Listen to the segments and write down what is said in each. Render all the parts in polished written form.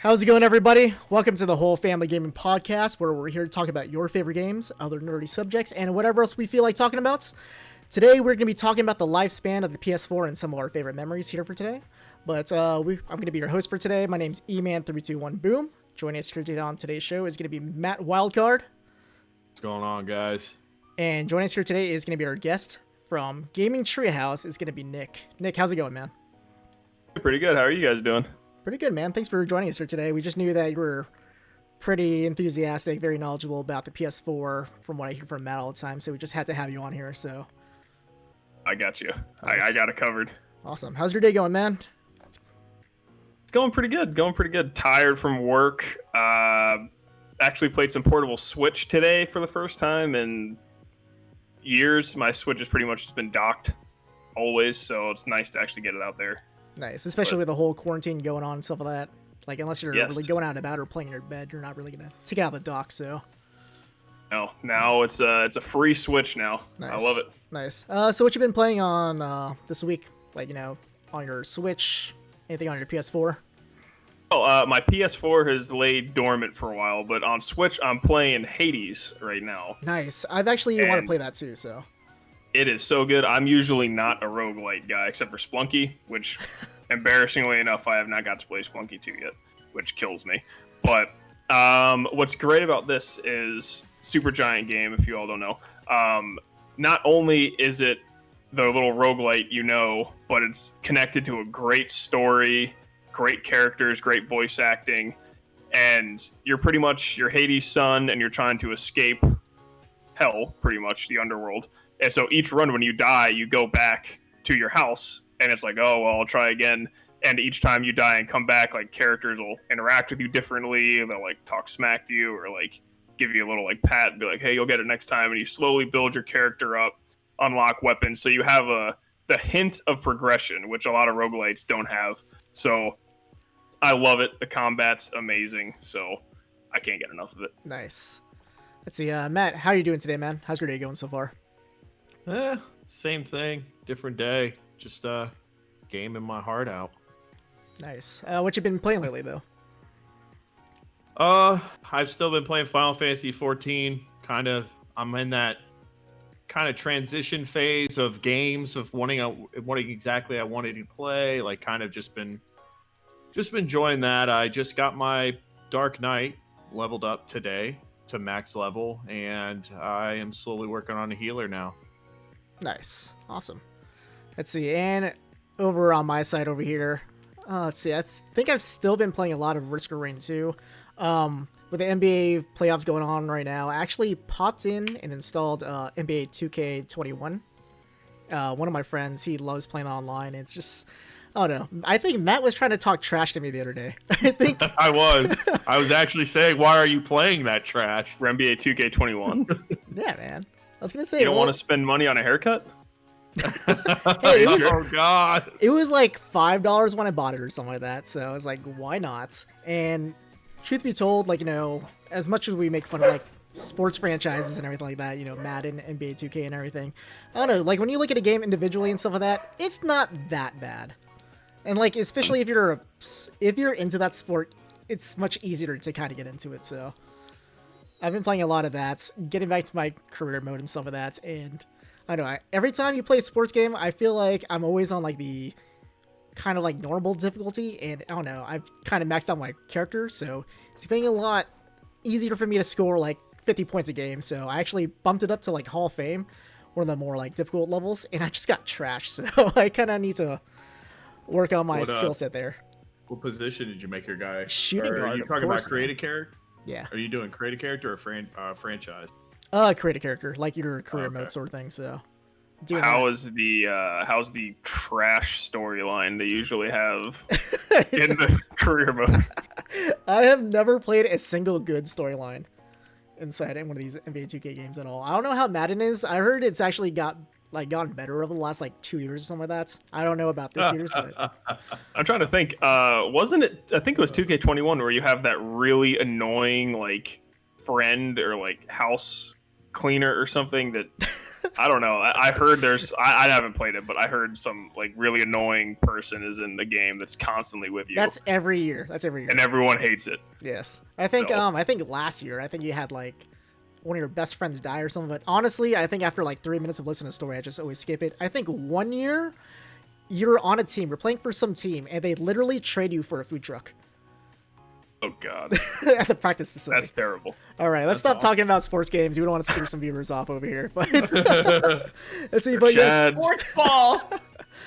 How's it going, everybody? Welcome to the Whole Family Gaming Podcast, where we're here to talk about your favorite games, other nerdy subjects, and whatever else we feel like talking about. Today, we're going to be talking about the lifespan of the PS4 and some of our favorite memories here for today. But I'm going to be your host for today. My name's eman321boom. Joining us here today on today's show is going to be Matt Wildcard. What's going on, guys? And joining us here today is going to be our guest from Gaming Treehouse. Is going to be Nick. Nick, how's it going, man? Pretty good. How are you guys doing? Pretty good, man. Thanks for joining us here today. We just knew that you were pretty enthusiastic, very knowledgeable about the PS4 from what I hear from Matt all the time, so we just had to have you on here, so. I got you. Nice. I got it covered. Awesome. How's your day going, man? It's going pretty good. Tired from work. Actually played some portable Switch today for the first time in years. My Switch has pretty much just been docked always, so it's nice to actually get it out there. Nice, especially with the whole quarantine going on and stuff like that. Like, unless you're really going out about or playing in your bed, you're not really going to take it out of the dock, so. No, now it's a free Switch now. Nice. I love it. Nice. So what you been playing on this week? Like, you know, on your Switch? Anything on your PS4? Oh, my PS4 has laid dormant for a while, but on Switch, I'm playing Hades right now. Nice. I've actually want to play that too, so. It is so good. I'm usually not a roguelite guy, except for Splunky, which, embarrassingly enough, I have not got to play Splunky 2 yet, which kills me. But what's great about this is Supergiant game, if you all don't know. Not only is it the little roguelite you know, but it's connected to a great story, great characters, great voice acting, and you're Hades' son, and you're trying to escape hell, pretty much, the underworld. And so each run, when you die, you go back to your house, and it's like, oh, well, I'll try again. And each time you die and come back, like, characters will interact with you differently. They'll, like, talk smack to you or, like, give you a little, like, pat and be like, hey, you'll get it next time. And you slowly build your character up, unlock weapons. So you have the hint of progression, which a lot of roguelites don't have. So I love it. The combat's amazing. So I can't get enough of it. Nice. Let's see, Matt, how are you doing today, man? How's your day going so far? Same thing, different day. Just gaming my heart out. Nice. What you been playing lately, though? I've still been playing Final Fantasy 14. I'm in that kind of transition phase of games of wanting exactly I wanted to play. Like, kind of just been enjoying that. I just got my Dark Knight leveled up today to max level, and I am slowly working on a healer now. Nice. Awesome. Let's see. And over on my side over here, let's see. I think I've still been playing a lot of Risk of Rain 2. With the NBA playoffs going on right now, I actually popped in and installed NBA 2K21. One of my friends, he loves playing online. It's just, I don't know. I think Matt was trying to talk trash to me the other day. I think I was actually saying, why are you playing that trash? For NBA 2K21. Yeah, man. I was gonna say, you don't want to spend money on a haircut? Hey, oh god! It was like $5 when I bought it or something like that. So I was like, why not? And truth be told, like, you know, as much as we make fun of like sports franchises and everything like that, you know, Madden, NBA 2K, and everything, I don't know. Like, when you look at a game individually and stuff like that, it's not that bad. And like, especially if you're into that sport, it's much easier to kind of get into it. So I've been playing a lot of that, getting back to my career mode and stuff like that, and I don't know, every time you play a sports game, I feel like I'm always on like the kind of like normal difficulty, and I don't know, I've kind of maxed out my character, so it's getting a lot easier for me to score like 50 points a game, so I actually bumped it up to like Hall of Fame, one of the more like difficult levels, and I just got trashed, so I kind of need to work on my skill set there. What position did you make your guy? Shooting guard. Are you talking about create a character? Yeah. Are you doing create a character or franchise? Create a character, like your career mode sort of thing. So, how's the trash storyline they usually have in the career mode? I have never played a single good storyline inside one of these NBA 2K games at all. I don't know how Madden is. I heard it's actually gotten better over the last like 2 years or something like that. I don't know about this year's, but I'm trying to think. Wasn't it? I think it was 2K21 where you have that really annoying like friend or like house cleaner or something that I don't know. I heard there's. I haven't played it, but I heard some like really annoying person is in the game that's constantly with you. That's every year. And everyone hates it. Yes, I think So. I think last year, I think you had like one of your best friends die or something. But honestly, I think after like 3 minutes of listening to the story, I just always skip it. I think one year you're on a team, you're playing for some team, and they literally trade you for a food truck Oh God, at the practice facility. that's terrible. All right, let's stop talking about sports games. We don't want to screw some viewers off over here. But let's see. But yes, Chads. Sports ball.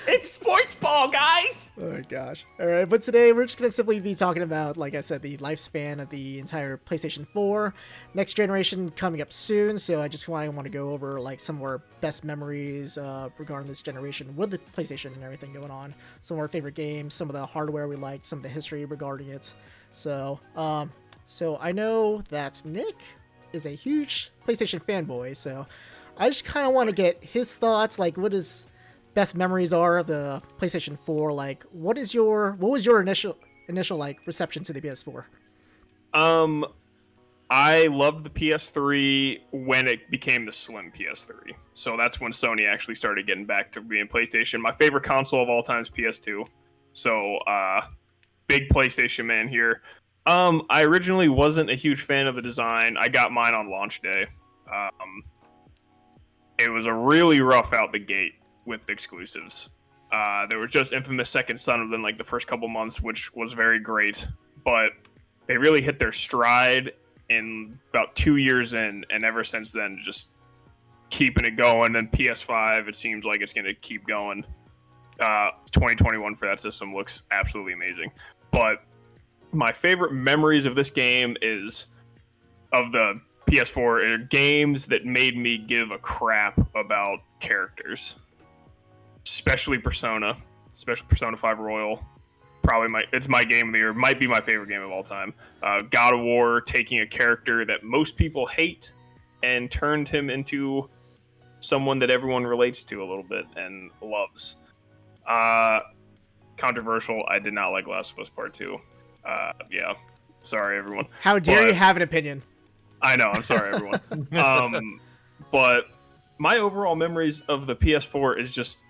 It's sports ball, guys. oh my gosh. All right, but today we're just going to simply be talking about, like I said, the lifespan of the entire PlayStation 4. Next generation coming up soon, so I just want to go over like some of our best memories regarding this generation with the PlayStation and everything going on. Some of our favorite games, some of the hardware we liked, some of the history regarding it. So I know that Nick is a huge PlayStation fanboy, so I just kind of want to get his thoughts, like what his best memories are of the PlayStation 4. Like, what was your initial like reception to the PS4? I loved the PS3 when it became the slim PS3. So that's when Sony actually started getting back to being PlayStation. My favorite console of all time is PS2. So, big PlayStation man here. I originally wasn't a huge fan of the design. I got mine on launch day. It was a really rough out the gate with exclusives. There was just Infamous Second Son within like the first couple months, which was very great. But they really hit their stride in about 2 years in, and ever since then, just keeping it going. And PS5, it seems like it's going to keep going. 2021 for that system looks absolutely amazing. But my favorite memories of this game is of the PS4 are games that made me give a crap about characters, especially Persona 5 Royal. Probably it's my game of the year. Might be my favorite game of all time. God of War, taking a character that most people hate and turned him into someone that everyone relates to a little bit and loves. Controversial. I did not like Last of Us Part 2. Yeah. Sorry, everyone. How dare you have an opinion? I know. I'm sorry, everyone. But my overall memories of the PS4 is just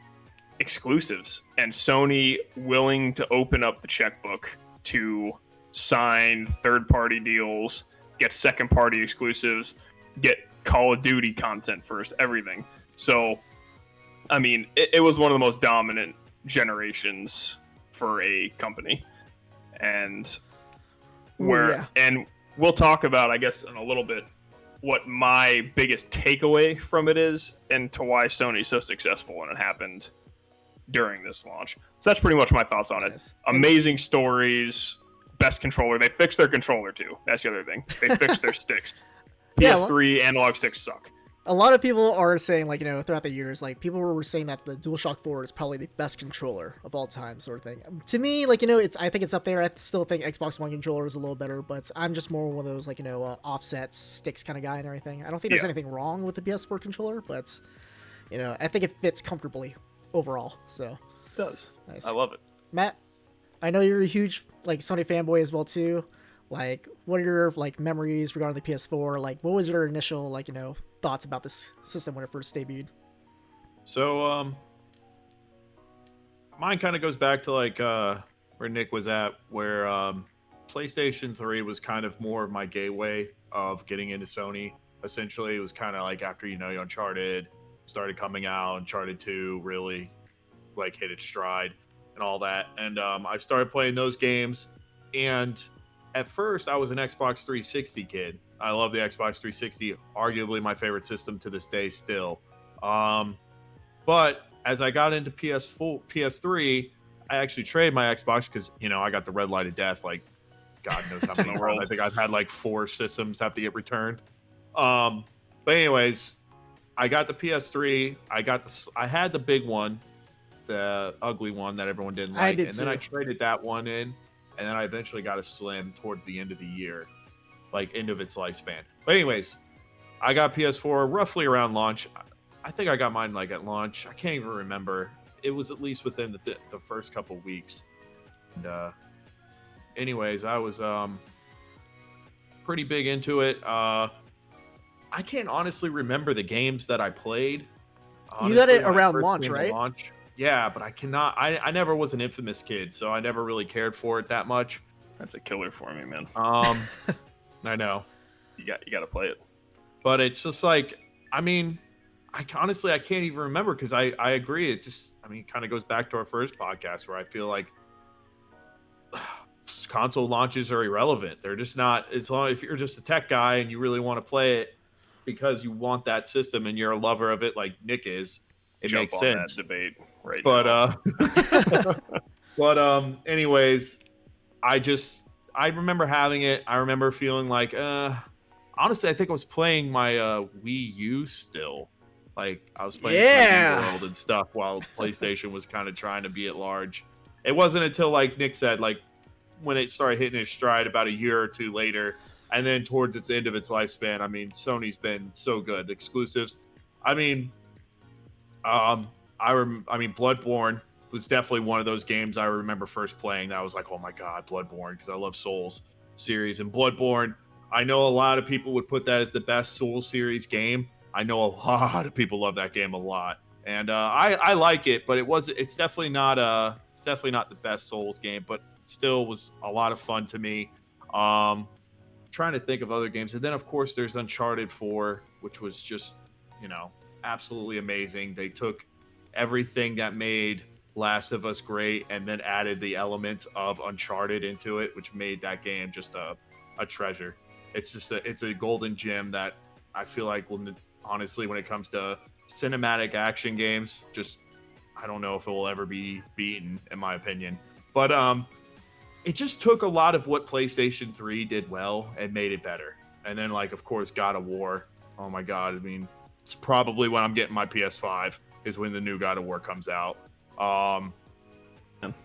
exclusives and Sony willing to open up the checkbook to sign third-party deals, get second-party exclusives, get Call of Duty content first, everything. So, I mean, it was one of the most dominant generations for a company. And and we'll talk about, I guess, in a little bit, what my biggest takeaway from it is and to why Sony's so successful when it happened during this launch. So that's pretty much my thoughts on it. Yes. Amazing stories, best controller. They fixed their controller too. That's the other thing. They fixed their sticks. PS3 analog sticks suck. A lot of people are saying, like, throughout the years, like, people were saying that the DualShock 4 is probably the best controller of all time, sort of thing. To me, like, I think it's up there. I still think Xbox One controller is a little better, but I'm just more one of those, like, offset sticks kind of guy and everything. I don't think there's anything wrong with the PS4 controller, but, I think it fits comfortably overall, so. It does. Nice. I love it. Matt, I know you're a huge, like, Sony fanboy as well, too. Like, what are your, like, memories regarding the PS4? Like, what was your initial, like, thoughts about this system when it first debuted? So, mine kind of goes back to, like, where Nick was at, where PlayStation 3 was kind of more of my gateway of getting into Sony. Essentially, it was kind of like after, Uncharted started coming out, Uncharted 2 really, like, hit its stride and all that. And I started playing those games, and at first, I was an Xbox 360 kid. I love the Xbox 360, arguably my favorite system to this day still. But as I got into PS3, I actually traded my Xbox because, I got the red light of death, like, God knows how many times. I think I've had like 4 systems have to get returned. But anyways, I got the PS3. I had the big one, the ugly one that everyone didn't like. Then I traded that one in. And then I eventually got a slim towards the end of the year, like end of its lifespan. But anyways, I got PS4 roughly around launch. I think I got mine like at launch. I can't even remember. It was at least within the first couple weeks. And anyways, I was pretty big into it. I can't honestly remember the games that I played You got it when I around first launch, came to right? launch. Yeah, but I cannot. I never was an Infamous kid, so I never really cared for it that much. That's a killer for me, man. I know, You got to play it. but it's just like, I mean, honestly I can't even remember because I agree. It just, I mean, kind of goes back to our first podcast where I feel like console launches are irrelevant. They're just not. As long if you're just a tech guy and you really want to play it because you want that system and you're a lover of it, like Nick is, it Jump makes on sense. that debate right But now. anyways, I remember having it. I remember feeling like honestly I think I was playing my Wii U still. Like I was playing 3D World and stuff while PlayStation was kind of trying to be at large. It wasn't until, like Nick said, like when it started hitting its stride about a year or two later, and then towards its end of its lifespan. I mean, Sony's been so good. Exclusives. I mean, I mean, Bloodborne was definitely one of those games I remember first playing. That I was like, oh my god, Bloodborne, because I love Souls series. And Bloodborne, I know a lot of people would put that as the best Souls series game. I know a lot of people love that game a lot, and I like it, but it's definitely not the best Souls game, but still was a lot of fun to me. Trying to think of other games, and then of course there's Uncharted 4, which was just, absolutely amazing. They took everything that made Last of Us great and then added the elements of Uncharted into it, which made that game just a treasure. It's a golden gem that I feel like honestly, when it comes to cinematic action games, just I don't know if it will ever be beaten, in my opinion. But it just took a lot of what PlayStation 3 did well and made it better. And then, like, of course, God of War. Oh my God! I mean, it's probably when I'm getting my PS5 is when the new God of War comes out.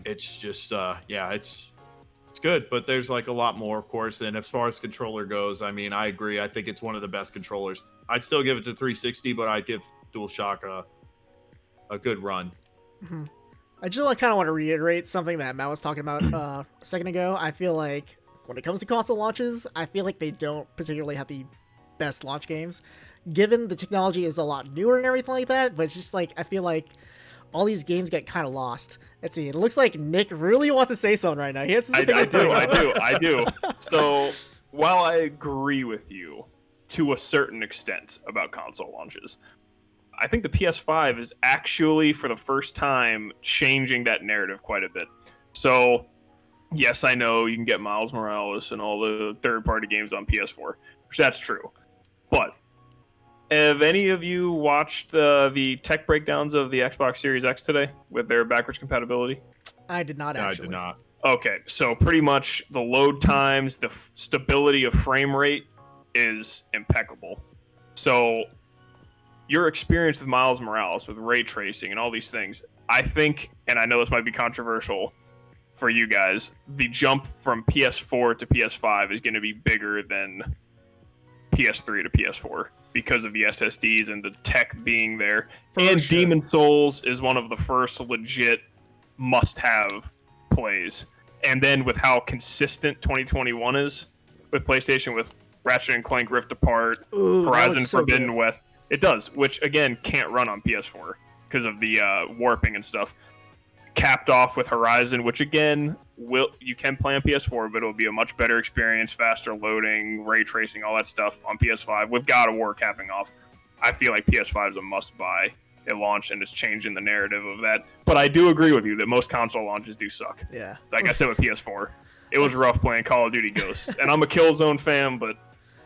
It's just it's good, but there's like a lot more, of course. And as far as controller goes, I mean, I agree. I think it's one of the best controllers. I'd still give it to 360, but I'd give DualShock a good run. Mm-hmm. I just kind of want to reiterate something that Matt was talking about a second ago. I feel like when it comes to console launches, I feel like they don't particularly have the best launch games, given the technology is a lot newer and everything like that. But it's just like, I feel like all these games get kind of lost. Let's see. It looks like Nick really wants to say something right now. He has to I do. So while I agree with you to a certain extent about console launches, I think the PS5 is actually, for the first time, changing that narrative quite a bit. So, yes, I know you can get Miles Morales and all the third-party games on PS4, which that's true. But have any of you watched the tech breakdowns of the Xbox Series X today with their backwards compatibility? I did not, actually. I did not. Okay, so pretty much the load times, the stability of frame rate is impeccable. So your experience with Miles Morales, with ray tracing and all these things, I think, and I know this might be controversial for you guys, the jump from PS4 to PS5 is going to be bigger than PS3 to PS4 because of the SSDs and the tech being there. And sure, Demon's Souls is one of the first legit must-have plays. And then with how consistent 2021 is with PlayStation, with Ratchet & Clank Rift Apart, Horizon Forbidden West, it does, which again can't run on PS4 because of the warping and stuff. Capped off with Horizon, which again you can play on PS4, but it'll be a much better experience, faster loading, ray tracing, all that stuff on PS5. With God of War capping off, I feel like PS5 is a must-buy. It launched and it's changing the narrative of that. But I do agree with you that most console launches do suck. Yeah. Like I said with PS4, it was rough playing Call of Duty Ghosts, and I'm a Killzone fan, but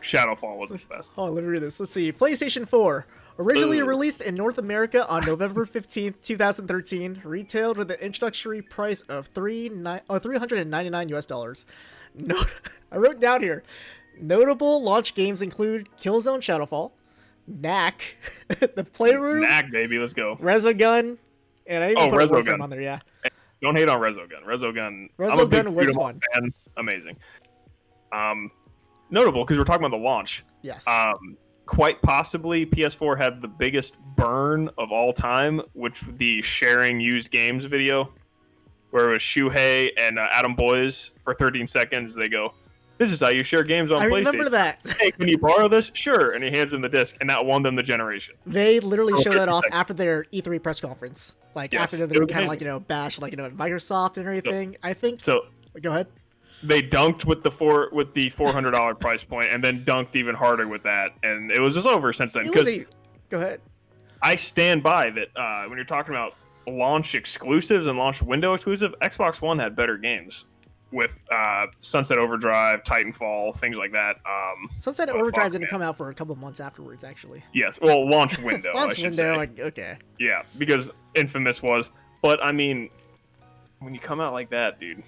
Shadowfall wasn't the best. Oh, let me read this. Let's see. PlayStation 4. Originally released in North America on November 15th, 2013, retailed with an introductory price of $399 US. No, I wrote down here. Notable launch games include Killzone Shadowfall, Knack, The Playroom, Knack, baby, let's go. Resogun, and I even put Resogun on there, yeah. Don't hate on Resogun. Resogun was fun. Fan. Amazing. Notable because we're talking about the launch. Yes. Quite possibly PS4 had the biggest burn of all time, which the sharing used games video, where it was Shuhei and Adam Boyes for 13 seconds. They go, This is how you share games on I PlayStation. remember that. Hey, can you borrow this? Sure. And he hands him the disc, and that won them the generation. They literally showed that off 100%. after their E3 press conference. Like, Yes, after it they was kind of like, amazing. bash, like, Microsoft and everything. I think. So Go ahead. they dunked with the $400 price point, and then dunked even harder with that, and it was just over since then. Because Go ahead. I stand by that. When you're talking about launch exclusives and launch window exclusive, Xbox One had better games with Sunset Overdrive, Titanfall, things like that. Sunset but Overdrive fuck, didn't man. come out for a couple of months afterwards, actually. Yes, well, launch window. I Launch should window, say. like, okay. Yeah, because Infamous was. But I mean, when you come out like that, dude,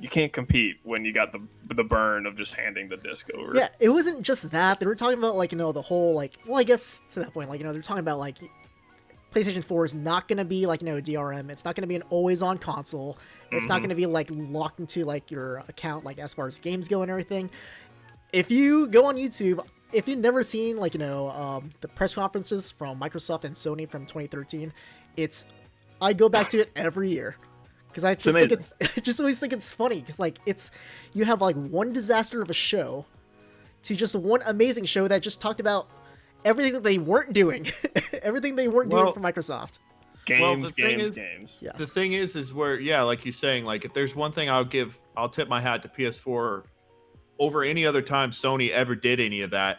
you can't compete when you got the burn of just handing the disc over. Yeah, it wasn't just that. They were talking about, like, the whole, like, well, I guess to that point, like, they're talking about, like, PlayStation 4 is not going to be, like, DRM. It's not going to be an always-on console. It's not going to be, like, locked into, like, your account, like, as far as games go and everything. If you go on YouTube, if you've never seen, like, the press conferences from Microsoft and Sony from 2013, I go back to it every year. Because I just I just always think it's funny. Because, like, you have, like, one disaster of a show to just one amazing show that just talked about everything that they weren't doing. Everything they weren't doing for Microsoft. Games. Yes. The thing is where, yeah, like you're saying, like, if there's one thing I'll tip my hat to PS4 over any other time Sony ever did any of that,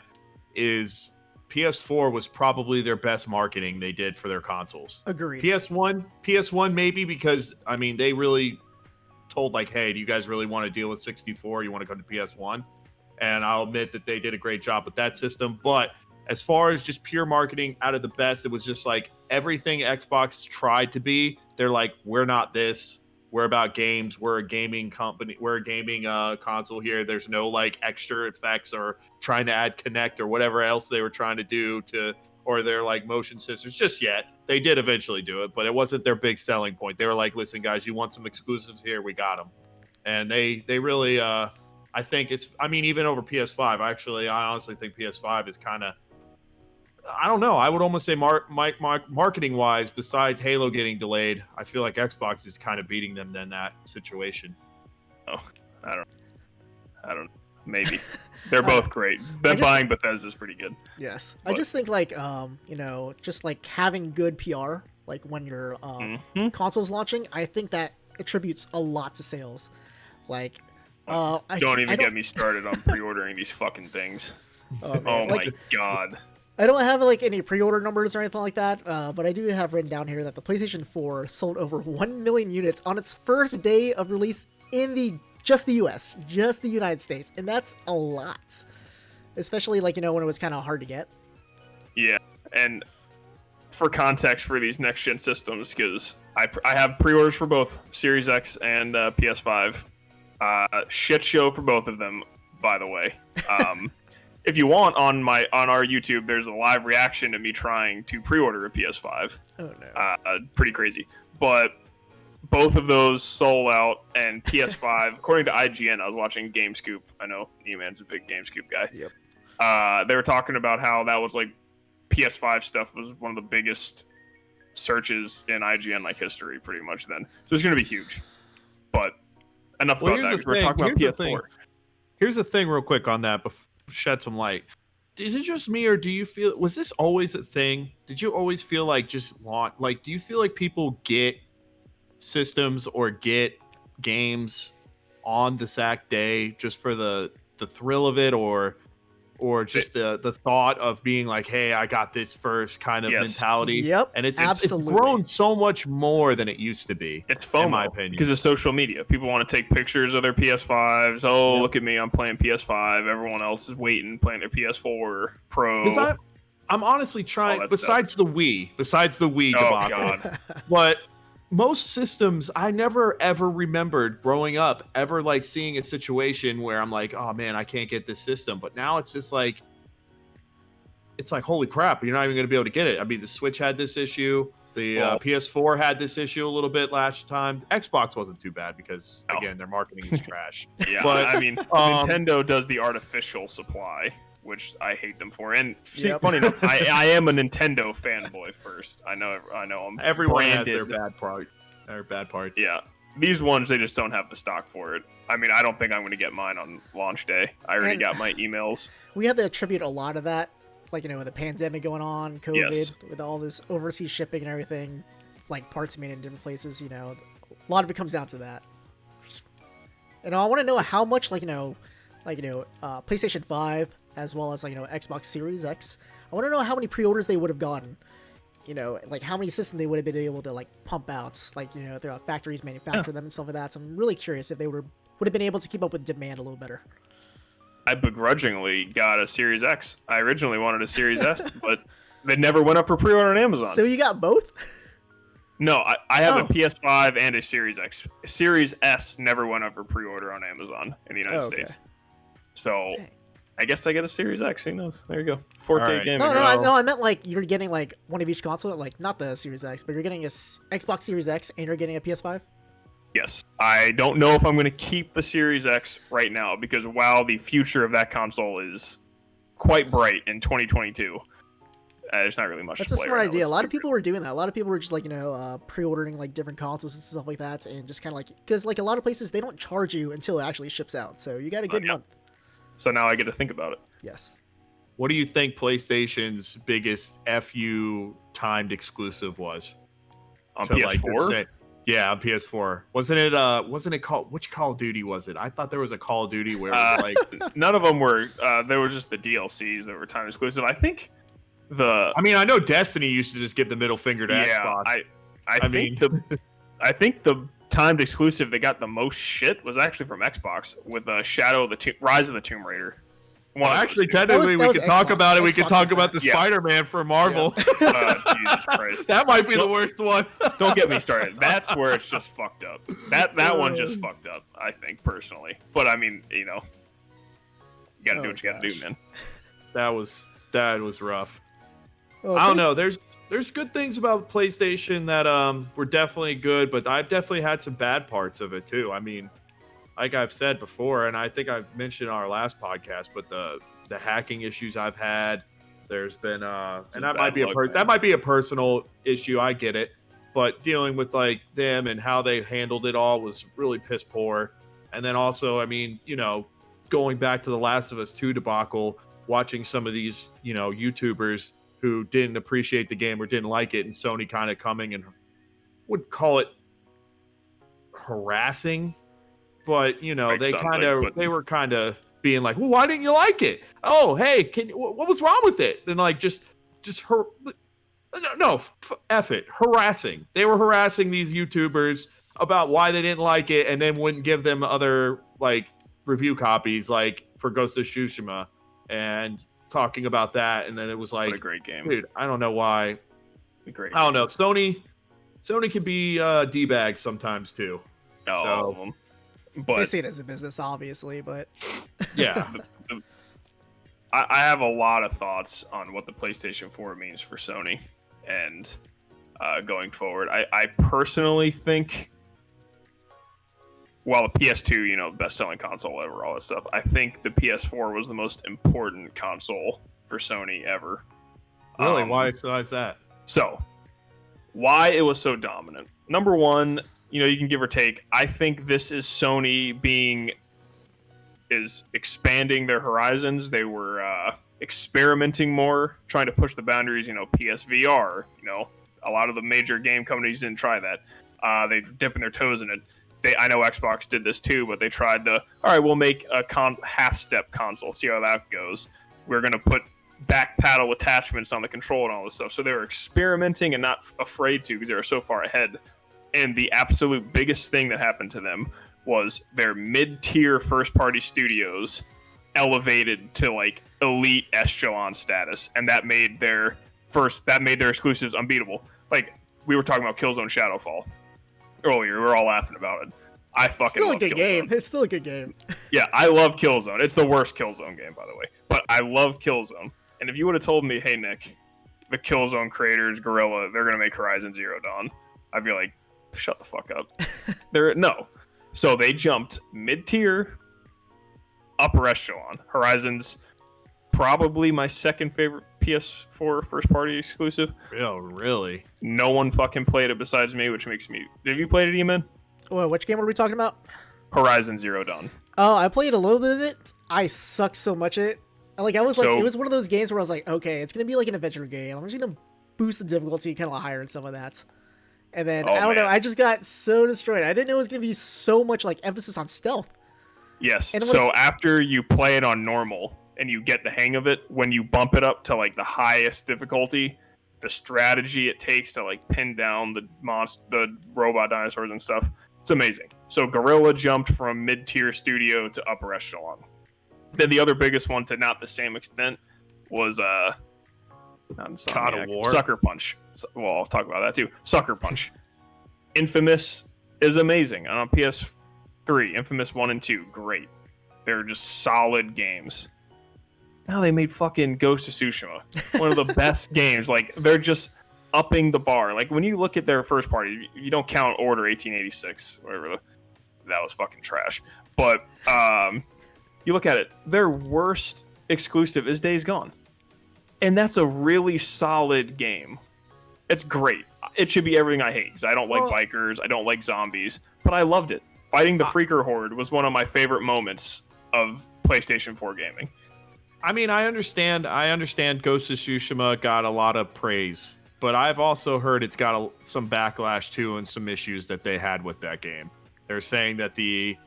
is PS4 was probably their best marketing they did for their consoles. Agreed. PS1 maybe, because, I mean, they really told, like, hey, do you guys really want to deal with 64? You want to come to PS1? And I'll admit that they did a great job with that system. But as far as just pure marketing out of the best, it was just like everything Xbox tried to be. They're like, we're not this. We're about games. We're a gaming company. We're a gaming console here. There's no, like, extra effects or trying to add Kinect or whatever else they were trying to do or their, like, motion sensors just yet. They did eventually do it, but it wasn't their big selling point. They were like, listen, guys, you want some exclusives here? We got them. And they really, I think even over PS5, I honestly think PS5 is kind of, I don't know. I would almost say marketing-wise, besides Halo getting delayed, I feel like Xbox is kind of beating them in that situation. Oh, I don't. Maybe they're both great. Them buying Bethesda is pretty good. Yes, but I just think, like, just like having good PR, like when your console's launching, I think that attributes a lot to sales. Like, don't get me started on pre-ordering these fucking things. Oh my god. I don't have, like, any pre-order numbers or anything like that, but I do have written down here that the PlayStation 4 sold over 1 million units on its first day of release in just the US, just the United States, and that's a lot. Especially, like, when it was kind of hard to get. Yeah, and for context for these next-gen systems, because I have pre-orders for both Series X and PS5. Shit show for both of them, by the way. If you want, on our YouTube, there's a live reaction to me trying to pre-order a PS5. Oh no! Pretty crazy, but both of those sold out. And PS5, according to IGN, I was watching GameScoop. I know E-Man's a big GameScoop guy. Yep. They were talking about how that was, like, PS5 stuff was one of the biggest searches in IGN, like, history, pretty much. Then, so it's going to be huge. But enough about that. 'Cause we're talking about PS4. Here's the thing, real quick on that. Shed some light. Is it just me, or was this always a thing? Did you always feel like do you feel like people get systems or get games on the sack day just for the thrill of it, or just the thought of being like, hey, I got this first kind of mentality? Yep. And it's grown so much more than it used to be. It's FOMO, in my opinion, because of social media. People want to take pictures of their PS5s. Oh, look at me, I'm playing PS5. Everyone else is waiting, playing their PS4 Pro. I'm honestly trying, besides the Wii debacle. God. But most systems, I never ever remembered growing up ever, like, seeing a situation where I'm like, oh man, I can't get this system. But now it's just like, holy crap, you're not even going to be able to get it. I mean, the Switch had this issue. The PS4 had this issue a little bit last time. Xbox wasn't too bad because, again, their marketing is trash. Yeah, but I mean, Nintendo does the artificial supply, which I hate them for. And funny enough, I am a Nintendo fanboy first. I know I'm everyone branded. has their bad parts. Yeah, these ones, they just don't have the stock for it. I mean, I don't think I'm going to get mine on launch day. I already got my emails. We had to attribute a lot of that, like, you know, with the pandemic going on, COVID, Yes. with all this overseas shipping and everything, like parts made in different places, you know, a lot of it comes down to that. And I want to know how much, PlayStation 5, as well as, Xbox Series X, I want to know how many pre-orders they would have gotten. You know, like how many systems they would have been able to like pump out, like, you know, their factories manufacture them and stuff like that. So I'm really curious if they would have been able to keep up with demand a little better. I begrudgingly got a Series X. I originally wanted a Series S, but they never went up for pre-order on Amazon. So you got both? No, I have a PS5 and a Series X. Series S never went up for pre-order on Amazon in the United States. So Dang. I guess I get a Series X. Who knows? There you go. 4K All right. gaming. No, I meant like you're getting like one of each console, like not the Series X, but you're getting a Xbox Series X and you're getting a PS5. Yes. I don't know if I'm going to keep the Series X right now because while the future of that console is quite bright in 2022, there's not really much. That's to a play smart right now. idea. A lot of people were doing that. A lot of people were just like, pre-ordering like different consoles and stuff like that, and just kind of like, because like a lot of places they don't charge you until it actually ships out, so you got a good month. So now I get to think about it. Yes. What do you think PlayStation's biggest FU timed exclusive was? On To, PS4? Yeah, on PS4. Wasn't it called, which Call of Duty was it? I thought there was a Call of Duty where it was like none of them were. They were just the DLCs that were time exclusive. I think I mean, I know Destiny used to just give the middle finger to Xbox. I think the timed exclusive that got the most shit was actually from Xbox with Rise of the Tomb Raider. Well, actually, technically, we could talk about it. We could talk about the Yeah. Spider-Man for Marvel. Yeah. Jesus Christ. That might be the worst one. Don't get me started. That's where it's just fucked up. That one just fucked up, I think, personally. But I mean, you gotta do what you gotta do, man. That was rough. Oh, I don't know. There's good things about PlayStation that were definitely good, but I've definitely had some bad parts of it too. I mean, like I've said before, and I think I've mentioned in our last podcast, but the hacking issues I've had, there's been and that might be a personal issue. I get it, but dealing with like them and how they handled it all was really piss poor. And then also, I mean, going back to the Last of Us 2 debacle, watching some of these, YouTubers who didn't appreciate the game or didn't like it, and Sony kind of coming and would call it harassing, but they were kind of being like, well, why didn't you like it? Oh, hey, what was wrong with it? And like F it, harassing. They were harassing these YouTubers about why they didn't like it, and then wouldn't give them other like review copies, like for Ghost of Tsushima, and talking about that. And then it was like, what a great game, dude. I don't know why. I don't know. Sony can be D-bags sometimes too. All of them. But they see it as a business, obviously, but yeah. I have a lot of thoughts on what the PlayStation 4 means for Sony and going forward. I personally think, while the PS2, best-selling console ever, all that stuff, I think the PS4 was the most important console for Sony ever. Really? Why is that? So, why it was so dominant. Number one, you can give or take. I think this is Sony is expanding their horizons. They were experimenting more, trying to push the boundaries. PSVR. A lot of the major game companies didn't try that. They're dipping their toes in it. I know Xbox did this too, but they tried all right, we'll make a half-step console, see how that goes. We're going to put back paddle attachments on the control and all this stuff. So they were experimenting and not afraid to, because they were so far ahead. And the absolute biggest thing that happened to them was their mid-tier first-party studios elevated to like elite echelon status, and that made their exclusives unbeatable. Like we were talking about Killzone Shadowfall earlier, we were all laughing about it. I fucking love Killzone. It's still a good game. Yeah, I love Killzone. It's the worst Killzone game, by the way, but I love Killzone. And if you would have told me, hey Nick, the Killzone creators, Guerrilla, they're gonna make Horizon Zero Dawn, I'd be like, shut the fuck up. No. So they jumped mid-tier, upper echelon. Horizon's probably my second favorite PS4 first-party exclusive. Oh, really? No one fucking played it besides me, which makes me... Have you played it, E-Man? Whoa, which game were we talking about? Horizon Zero Dawn. Oh, I played a little bit of it. I suck so much at it. Like, I was like, it was one of those games where I was like, okay, it's gonna be like an adventure game. I'm just gonna boost the difficulty kind of higher and stuff like that. And then I don't know, I just got so destroyed. I didn't know it was gonna be so much like emphasis on stealth. Yes. And So after you play it on normal and you get the hang of it, when you bump it up to like the highest difficulty, the strategy it takes to like pin down the robot dinosaurs and stuff, it's amazing. So Gorilla jumped from mid-tier studio to upper echelon. Then the other biggest one, to not the same extent, was God of War. Sucker Punch. Well, I'll talk about that too. Sucker Punch. Infamous is amazing. And on PS3, Infamous 1 and 2, great. They're just solid games. Now they made fucking Ghost of Tsushima, one of the best games. Like, they're just upping the bar. Like, when you look at their first party, you don't count Order 1886, whatever. That was fucking trash. But you look at it, their worst exclusive is Days Gone. And that's a really solid game. It's great. It should be everything I hate, because I don't like bikers, I don't like zombies, but I loved it. Fighting the Freaker Horde was one of my favorite moments of PlayStation 4 gaming. I mean, I understand Ghost of Tsushima got a lot of praise, but I've also heard it's got some backlash too and some issues that they had with that game. They're saying that the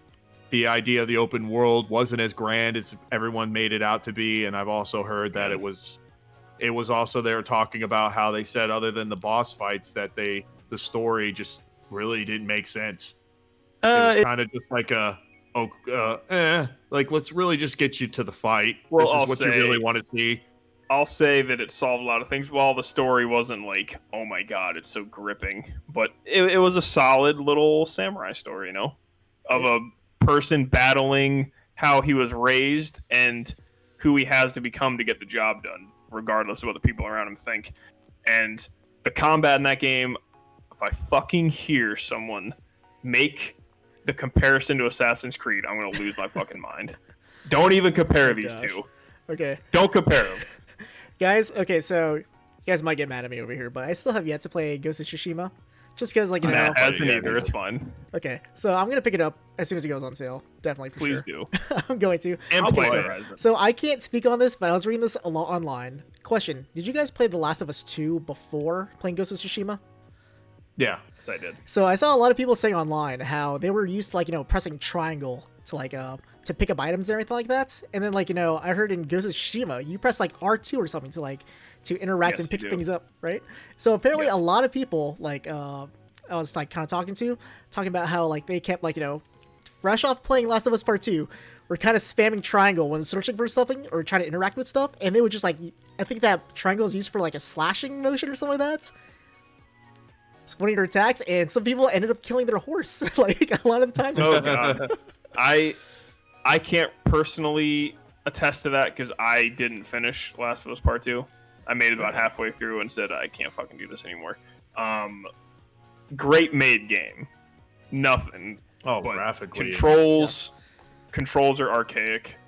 idea of the open world wasn't as grand as everyone made it out to be, and I've also heard that it was also, they were talking about how they said, other than the boss fights, that the story just really didn't make sense. It was kind of just like like, let's really just get you to the fight. Well, this is what you really want to see. I'll say that it solved a lot of things. While the story wasn't like, oh my god, it's so gripping, but it was a solid little samurai story, of a person battling how he was raised and who he has to become to get the job done, regardless of what the people around him think. And the combat in that game, if I fucking hear someone make the comparison to Assassin's Creed, I'm going to lose my fucking mind. Don't even compare these two. Okay. Don't compare them. Guys, okay, so you guys might get mad at me over here, but I still have yet to play Ghost of Tsushima. Just because, like, Matt hasn't either. It's fine. Okay, so I'm going to pick it up as soon as it goes on sale. Definitely, for Please sure. do. I'm going to. And okay, play so I can't speak on this, but I was reading this a lot online. Question, did you guys play The Last of Us 2 before playing Ghost of Tsushima? Yeah. Yes, I did. So I saw a lot of people saying online how they were used to, like, pressing triangle to, like, to pick up items and everything like that. And then, like, I heard in Ghost of Tsushima, you press, like, R2 or something to interact and pick things up, right? So apparently a lot of people, like, I was, like, kind of talking about how, like, they kept, like, fresh off playing Last of Us Part 2, were kind of spamming triangle when searching for something or trying to interact with stuff, and they would just, like, I think that triangle is used for, like, a slashing motion or something like that. It's one of your attacks, and some people ended up killing their horse, like, a lot of the time. Oh, God. I can't personally attest to that, because I didn't finish Last of Us Part 2. I made it about halfway through and said, I can't fucking do this anymore. Great made game. Nothing. Oh, graphically. Controls are archaic.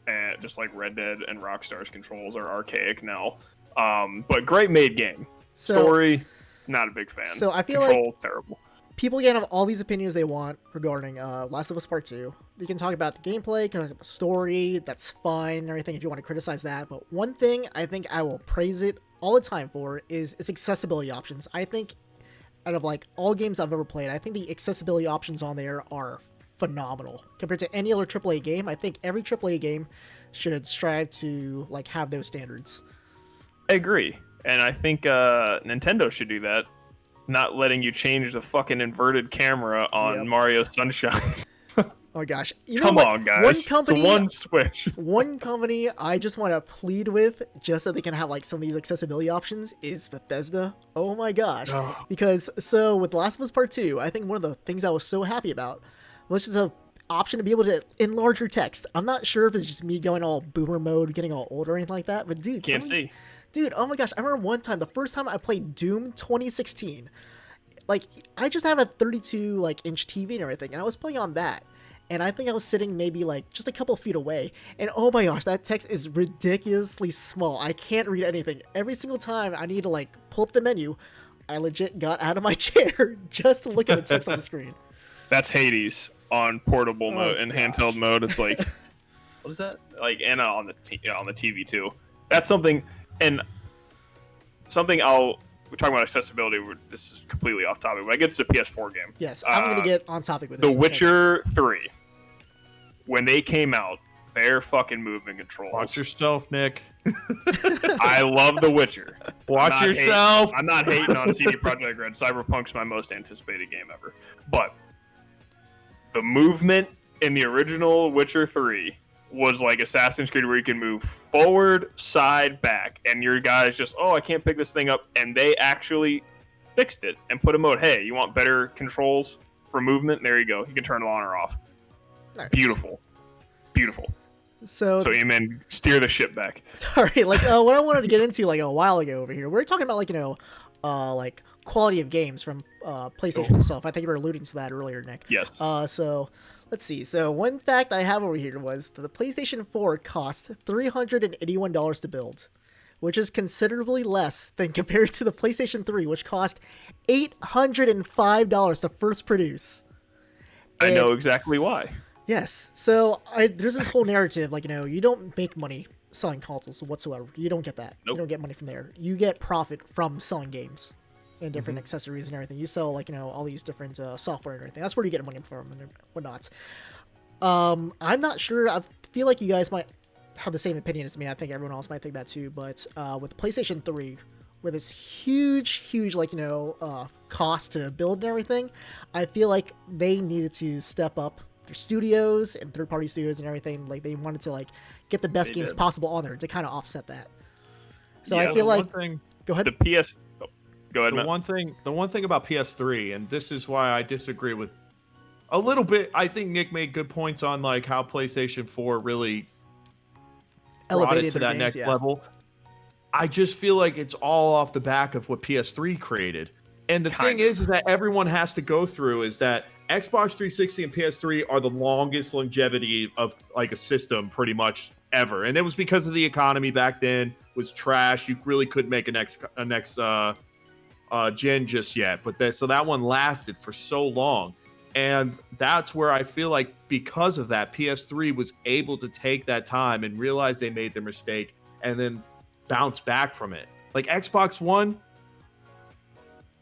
And just like Red Dead and Rockstar's controls are archaic now. But great made game. Story, not a big fan. So I feel controls, terrible. People can have all these opinions they want regarding Last of Us Part 2. You can talk about the gameplay, can talk about the story, that's fine and everything if you want to criticize that. But one thing I think I will praise it all the time for is its accessibility options. I think out of, like, all games I've ever played, I think the accessibility options on there are phenomenal. Compared to any other AAA game, I think every AAA game should strive to, like, have those standards. I agree. And I think Nintendo should do that. Not letting you change the fucking inverted camera on Mario Sunshine. Oh my gosh. Come on, guys. It's one switch. One company I just want to plead with, just so they can have, like, some of these accessibility options, is Bethesda. Oh my gosh. Oh. Because, so, with Last of Us Part 2, I think one of the things I was so happy about was just an option to be able to enlarge your text. I'm not sure if it's just me going all boomer mode, getting all old or anything like that, but dude, can't see. Dude, oh my gosh, I remember one time, the first time I played Doom 2016, like, I just had a 32, like, inch TV and everything, and I was playing on that, and I think I was sitting maybe, like, just a couple feet away, and oh my gosh, that text is ridiculously small. I can't read anything. Every single time I need to, like, pull up the menu, I legit got out of my chair just to look at the text on the screen. That's Hades on portable mode and gosh. handheld mode. It's like, what is that? Like, and on the TV too. That's something, and something we're talking about accessibility. This is completely off topic, but I get to the PS4 game. Yes, I'm going to get on topic with this. The Witcher 3, when they came out, their fucking movement controls. Watch yourself, Nick. I love The Witcher. Watch yourself. I'm not hating on CD Projekt Red. Cyberpunk's my most anticipated game ever. But the movement in the original Witcher 3 was like Assassin's Creed, where you can move forward, side, back, and your guys just, I can't pick this thing up, and they actually fixed it and put a mode. Hey, you want better controls for movement? There you go. You can turn it on or off. Nice. Beautiful. So amen. Steer the ship back. Sorry, like what I wanted to get into like a while ago over here. We're talking about like like quality of games from PlayStation and stuff. I think you were alluding to that earlier, Nick. Yes. So let's see. So one fact I have over here was that the PlayStation 4 cost $381 to build, which is considerably less than compared to the PlayStation 3, which cost $805 to first produce. I know exactly why. Yes. So there's this whole narrative, like, you don't make money selling consoles whatsoever. You don't get that. Nope. You don't get money from there. You get profit from selling games and different accessories and everything. You sell, like, all these different software and everything. That's where you get money from and whatnot. I'm not sure. I feel like you guys might have the same opinion as me. I think everyone else might think that too. But with PlayStation 3, with its huge, like, cost to build and everything, I feel like they needed to step up their studios and third-party studios and everything. Like, they wanted to, like, get the best games possible on there to kind of offset that. So I feel like... Go ahead. Go ahead, Matt. The one thing about PS3, and this is why I disagree with a little bit. I think Nick made good points on like how PlayStation 4 really elevated it to that next level. I just feel like it's all off the back of what PS3 created. And the thing is that everyone has to go through is that Xbox 360 and PS3 are the longest longevity of like a system pretty much ever. And it was because of the economy back then was trash. You really couldn't make a next gen just yet. But so that one lasted for so long. And that's where I feel like because of that, PS3 was able to take that time and realize they made their mistake and then bounce back from it. Like Xbox One,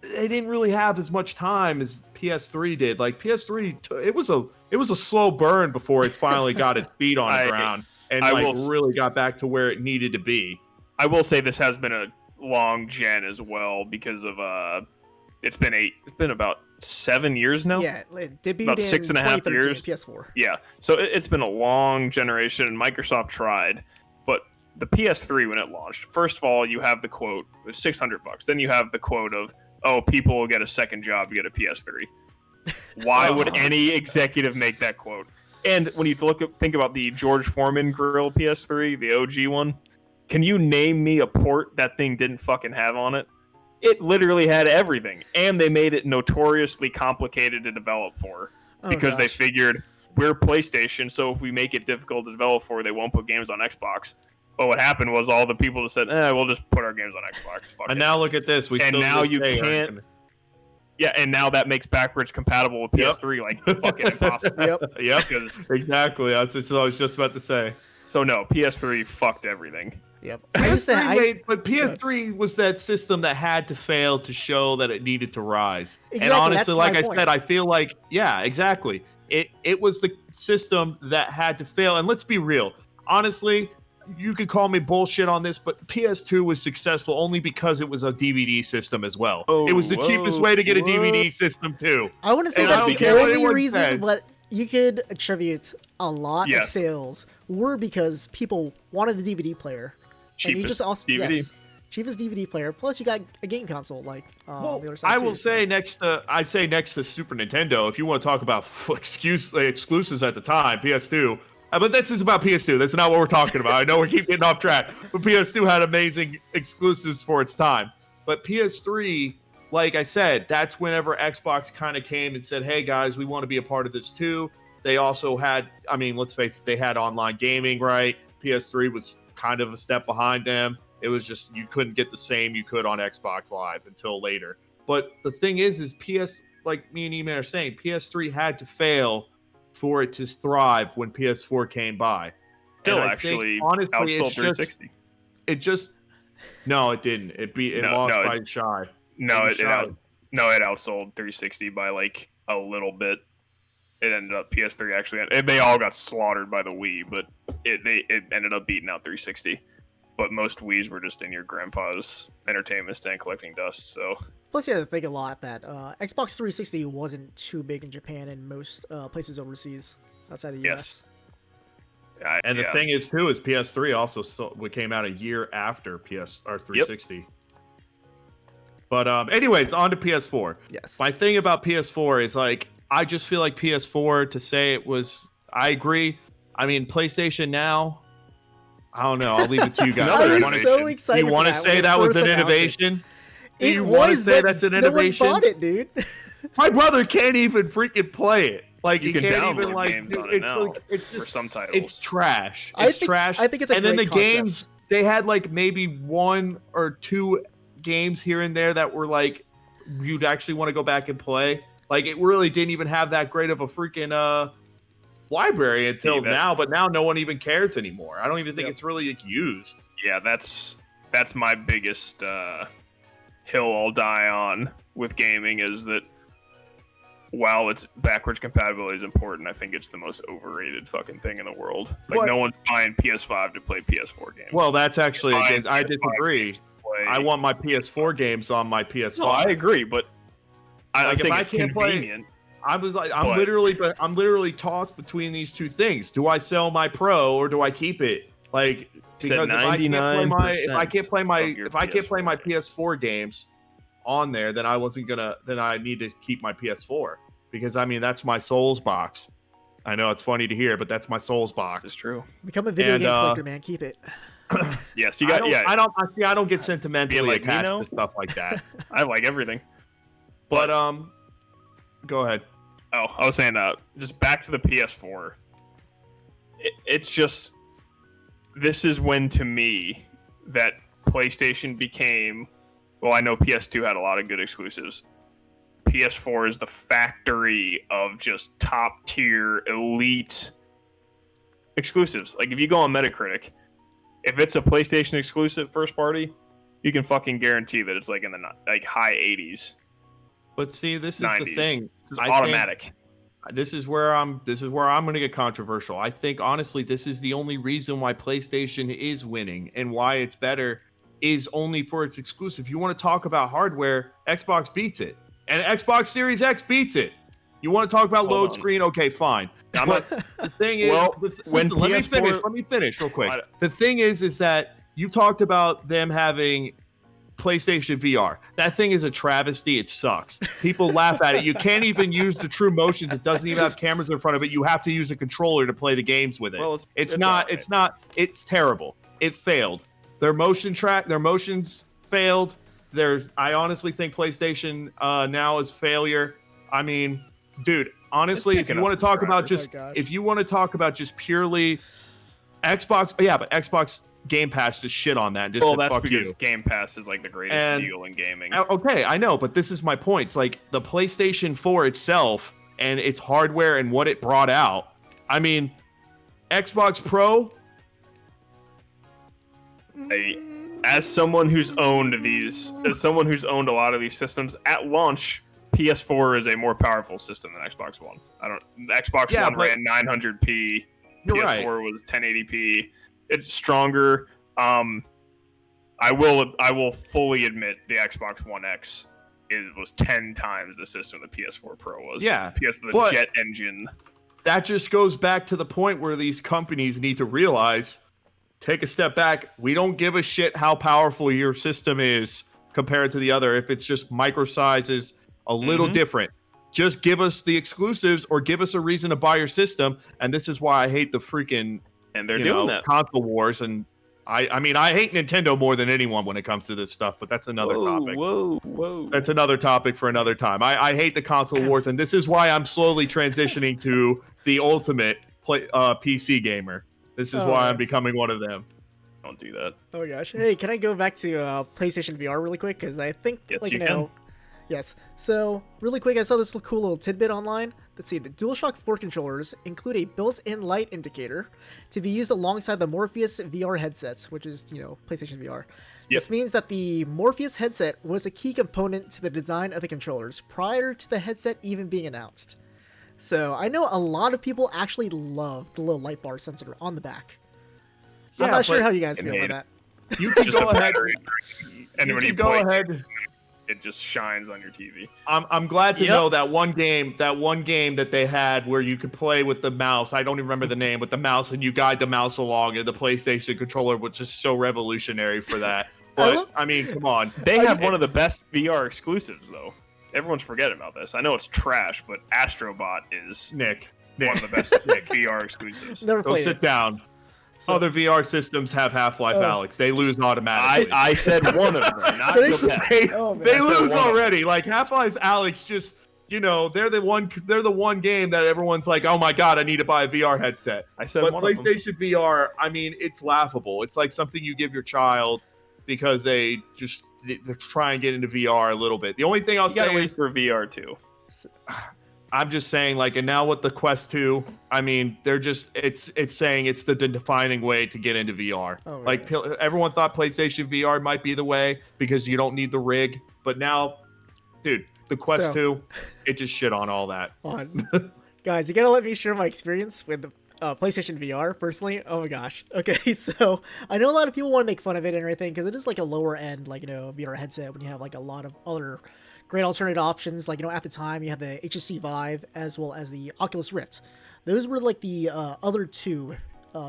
they didn't really have as much time as PS3 did. Like PS3, it was a slow burn before it finally got its feet on the ground and really got back to where it needed to be. I will say this has been a long gen as well because of it's been about 7 years now. Yeah, it debuted about 6.5 years. PS4. Yeah, so it's been a long generation, and Microsoft tried, but the PS3 when it launched, first of all, you have the quote, it's $600. Then you have the quote of, people will get a second job to get a PS3. Why would any executive make that quote? And when you think about the George Foreman grill PS3, the OG one, can you name me a port that thing didn't fucking have on it? It literally had everything, and they made it notoriously complicated to develop for because they figured we're PlayStation, so if we make it difficult to develop for, they won't put games on Xbox. But what happened was all the people that said, we'll just put our games on Xbox. Fuck and now look at this. And now you can't. Yeah, and now that makes backwards compatible with PS3 like fucking impossible. Yep. Exactly. That's what I was just about to say. So no, PS3 fucked everything. Yep. But PS3 was that system that had to fail to show that it needed to rise. Exactly, and honestly, like I said, I feel like, exactly. It was the system that had to fail. And let's be real. Honestly, you could call me bullshit on this, but PS2 was successful only because it was a DVD system as well. It was the cheapest way to get a DVD system too. I want to say that's the only reason, but you could attribute a lot of sales were because people wanted a DVD player. Cheapest DVD. Yes, cheapest DVD player. Plus, you got a game console like the other side. I will say next to Super Nintendo. If you want to talk about exclusives at the time, PS2. But that's just about PS2. That's not what we're talking about. I know we keep getting off track, but PS2 had amazing exclusives for its time. But PS3, like I said, that's whenever Xbox kind of came and said, "Hey guys, we want to be a part of this too." They also had, let's face it, they had online gaming, right? PS3 was kind of a step behind them. It was just you couldn't get the same you could on Xbox Live until later. But the thing is like me and Eman are saying, PS3 had to fail for it to thrive when PS4 came by. Still, And I actually, think, honestly, outsold 360. No, it didn't. It lost by shy. No, it outsold 360 by like a little bit. It ended up PS3 actually. They all got slaughtered by the Wii, but it ended up beating out 360. But most Wii's were just in your grandpa's entertainment stand collecting dust. So Plus, you have to think a lot that Xbox 360 wasn't too big in Japan and most places overseas outside the US. And the thing is, too, is PS3 also came out a year after 360. Yep. But anyways, on to PS4. Yes. My thing about PS4 is, like, I just feel like PS4, to say it was... I agree. I mean, PlayStation Now... I don't know. I'll leave it to you guys. I was so excited. Do you want to say that was an innovation? Do you want to say that's an innovation? No one bought it, dude. My brother can't even freaking play it. Like, you he can can't even download games on it now for some titles. It's trash. It's trash. I think it's a and great then the concept. games, they had like maybe 1 or 2 games here and there that were like you'd actually want to go back and play. Like, it really didn't even have that great of a freaking library until now, but now no one even cares anymore. I don't even think it's really used. Yeah, that's my biggest hill I'll die on with gaming, is that while it's backwards compatibility is important, I think it's the most overrated fucking thing in the world. Like, no one's buying PS5 to play PS4 games. Well, that's actually I disagree. I want my PS4 games on my PS5. No, I agree, but I like, think it's convenient. I'm literally tossed between these two things. Do I sell my Pro or do I keep it? Like, because if I can't play my PS4 games on there, then I need to keep my PS4, because I mean, that's my Souls box. I know it's funny to hear, but that's my Souls box. This is true. Become a video game collector, man. Keep it. Yes, you got. I don't get sentimentally like attached to stuff like that. I like everything. But go ahead. Oh, I was saying, just back to the PS4. It's just, this is when, to me, that PlayStation became, well, I know PS2 had a lot of good exclusives. PS4 is the factory of just top tier elite exclusives. Like, if you go on Metacritic, if it's a PlayStation exclusive first party, you can fucking guarantee that it's like in the high 80s. But see, this is 90s. the thing. This is automatic. This is where I'm going to get controversial. I think, honestly, this is the only reason why PlayStation is winning and why it's better is only for its exclusive. If you want to talk about hardware, Xbox beats it, and Xbox Series X beats it. You want to talk about load screen? Okay, fine. But the thing is, let me finish real quick. The thing is that you talked about them having PlayStation VR. That thing is a travesty. It sucks. People laugh at it. You can't even use the true motions. It doesn't even have cameras in front of it. You have to use a controller to play the games with it. Well, it's terrible. It failed. Their motions failed. I honestly think PlayStation Now is failure. I mean, dude, honestly, if you want to talk about just purely Xbox, but Xbox Game Pass just shit on that. And just said, that's fuck because you. Game Pass is like the greatest deal in gaming. Okay, I know, but this is my point. It's like the PlayStation 4 itself and its hardware and what it brought out. I mean, Xbox Pro. As someone who's owned a lot of these systems at launch, PS4 is a more powerful system than Xbox One. Xbox One ran 900p. PS4 was 1080p. It's stronger. I will fully admit the Xbox One X was 10 times the system the PS4 Pro was. Yeah, the jet engine. That just goes back to the point where these companies need to realize, take a step back. We don't give a shit how powerful your system is compared to the other. If it's just micro sizes, a little different. Just give us the exclusives or give us a reason to buy your system. And this is why I hate the freaking console wars. And I mean, I hate Nintendo more than anyone when it comes to this stuff, but that's another topic. Whoa. That's another topic for another time. I hate the console wars, and this is why I'm slowly transitioning to the ultimate PC gamer. This is why I'm becoming one of them. Don't do that. Oh my gosh. Hey, can I go back to PlayStation VR really quick? Because I think, Yes. So, really quick, I saw this cool little tidbit online. Let's see, the DualShock 4 controllers include a built-in light indicator to be used alongside the Morpheus VR headsets, which is, PlayStation VR. Yep. This means that the Morpheus headset was a key component to the design of the controllers prior to the headset even being announced. So, I know a lot of people actually love the little light bar sensor on the back. I'm Yeah, not sure but- how you guys feel about that. You can Just go a ahead. battery. And You when can you go play, ahead. it just shines on your TV. I'm glad to Yep. know that one game that they had where you could play with the mouse. I don't even remember the name, with the mouse, and you guide the mouse along, and the PlayStation controller was just so revolutionary for that. But I mean, come on. They have one of the best VR exclusives, though. Everyone's forgetting about this. I know it's trash, but Astrobot is Nick, one of the best VR exclusives. Never go played sit it. down. So- Other VR systems have Half-Life Oh. Alex. They lose automatically. I said one of them, not They- the best. they, Oh, man. they That's lose one of them. already. Like Half-Life Alex, just they're the one game that everyone's like, oh my god, I need to buy a VR headset. I said But one of them. PlayStation VR, I mean, it's laughable. It's like something you give your child because they try and get into VR a little bit. The only thing I'll You gotta say wait is, for VR too. I'm just saying, like, and now with the Quest 2, I mean, it's saying it's the defining way to get into VR. Oh, Like, everyone thought PlayStation VR might be the way because you don't need the rig, but now, dude, the Quest So- 2, it just shit on all that. On. Guys, you gotta let me share my experience with the PlayStation VR, personally. Oh my gosh. Okay, so I know a lot of people want to make fun of it and everything, because it is like a lower end, like, VR headset when you have like a lot of other great alternative options. Like, at the time you had the HTC Vive as well as the Oculus Rift. Those were like the other two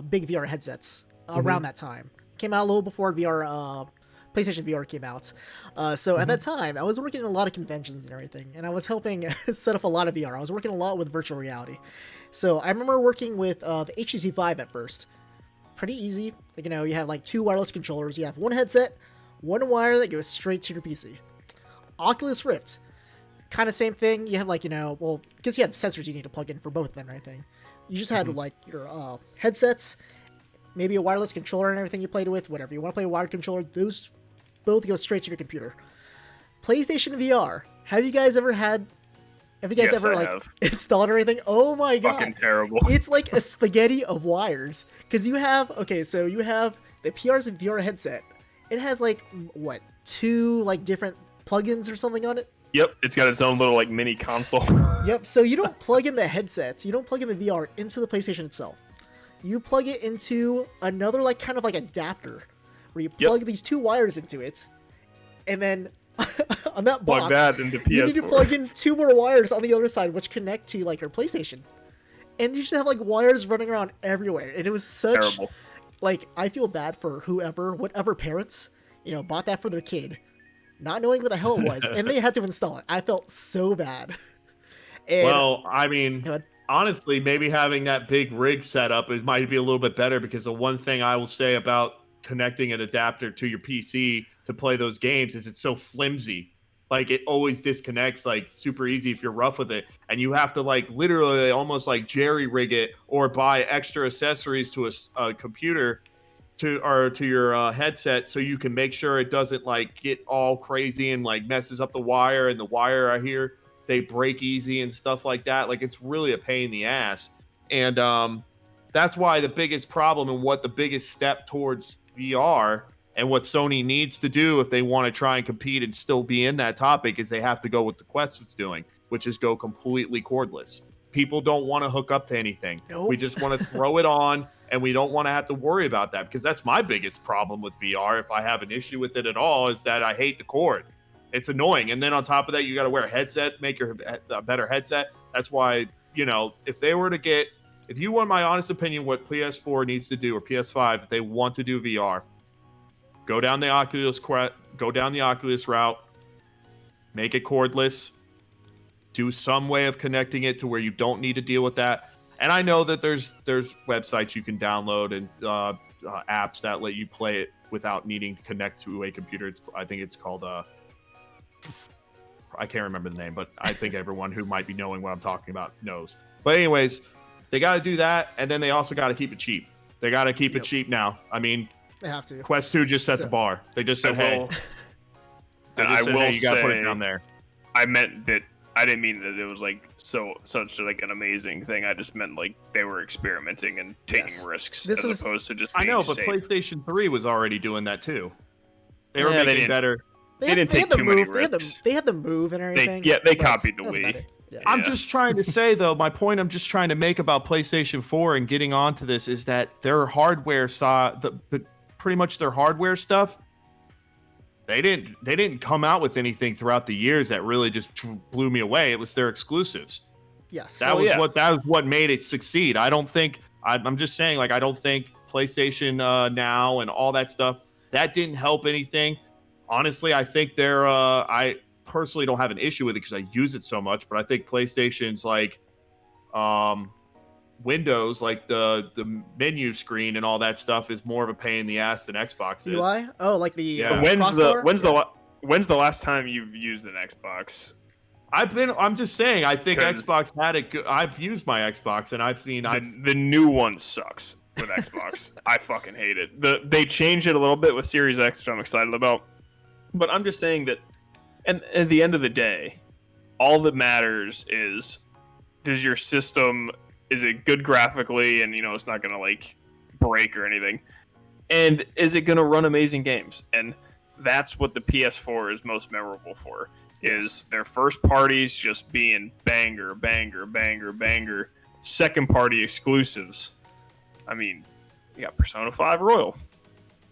big VR headsets around that time. Came out a little before PlayStation VR came out. So at that time, I was working in a lot of conventions and everything, and I was helping set up a lot of VR. I was working a lot with virtual reality. So I remember working with the HTC Vive at first. Pretty easy. Like, you have like two wireless controllers. You have one headset, one wire that goes straight to your PC. Oculus Rift, kind of same thing. You have like, well, because you have sensors you need to plug in for both of them and everything. You just had like your headsets, maybe a wireless controller and everything you played with, whatever. You want to play a wired controller, those both go straight to your computer. PlayStation VR, have you guys ever Yes, I like have. installed or anything? Oh my god. Fucking terrible. It's like a spaghetti of wires. Because you have the PR's VR headset. It has like, what, two like different plugins or something on it? Yep, it's got its own little like mini console. Yep, so you don't plug in the headsets, you don't plug in the VR into the PlayStation itself. You plug it into another like kind of like adapter where you plug these two wires into it, and then on that box, Plug that into PS4. you need to plug in two more wires on the other side which connect to like your PlayStation. And you just have like wires running around everywhere. And it was such Terrible. like, I feel bad for whatever parents, bought that for their kid, not knowing what the hell it was, and they had to install it. I felt so bad. And, Well, I mean, go ahead. honestly, maybe having that big rig set up might be a little bit better, because the one thing I will say about connecting an adapter to your PC to play those games is it's so flimsy. Like, it always disconnects like super easy if you're rough with it, and you have to like literally almost like jerry rig it or buy extra accessories to a computer to your headset, so you can make sure it doesn't like get all crazy and like messes up the wire. And the wire, I hear, they break easy and stuff like that. Like, it's really a pain in the ass. And that's why the biggest problem and what the biggest step towards VR and what Sony needs to do if they want to try and compete and still be in that topic is they have to go what the Quest was doing, which is go completely cordless. People don't want to hook up to anything. Nope. We just want to throw it on, and we don't want to have to worry about that, because that's my biggest problem with VR. If I have an issue with it at all, is that I hate the cord. It's annoying. And then on top of that, you got to wear a headset, make a better headset. That's why, if you want my honest opinion, what PS4 needs to do, or PS5, if they want to do VR, go down the Oculus route, make it cordless, do some way of connecting it to where you don't need to deal with that. And I know that there's websites you can download and apps that let you play it without needing to connect to a computer. I think it's called I can't remember the name, but I think everyone who might be knowing what I'm talking about knows. But anyways, they got to do that, and then they also got to keep it cheap. They got to keep it cheap now. I mean, They have to. Quest 2 just set the bar. They just said, hey, you got to put it down there. I meant that I didn't mean that it was like such like an amazing thing. I just meant like they were experimenting and taking risks This as was- opposed to just. I Being know, but safe. PlayStation 3 was already doing that too. They were Yeah, they making didn't. better. They didn't take too many They risks. had the move and everything. They but copied the that's Wii. about it. Yeah. I'm just trying to say, though, my point I'm just trying to make about PlayStation 4 and getting onto this is that their hardware pretty much their hardware stuff. They didn't come out with anything throughout the years that really just blew me away. It was their exclusives. Yes. That was what made it succeed. I don't think I'm just saying, like, I don't think PlayStation Now and all that stuff that didn't help anything. Honestly, I think I personally don't have an issue with it because I use it so much, but I think PlayStation's like Windows, like the menu screen and all that stuff is more of a pain in the ass than Xbox is. UI? Oh, like the Yeah. When's the last time you've used an Xbox? I'm just saying, I think 'Cause- Xbox had it good. I've used my Xbox and I've seen The new one sucks with Xbox. I fucking hate it. They changed it a little bit with Series X, which I'm excited about. But I'm just saying that, and at the end of the day, all that matters is, does your system, is it good graphically, and it's not gonna like break or anything, and is it gonna run amazing games? And that's what the PS4 is most memorable for. Is their first parties just being banger, banger, banger, banger. Second party exclusives. I mean, you got Persona 5 Royal.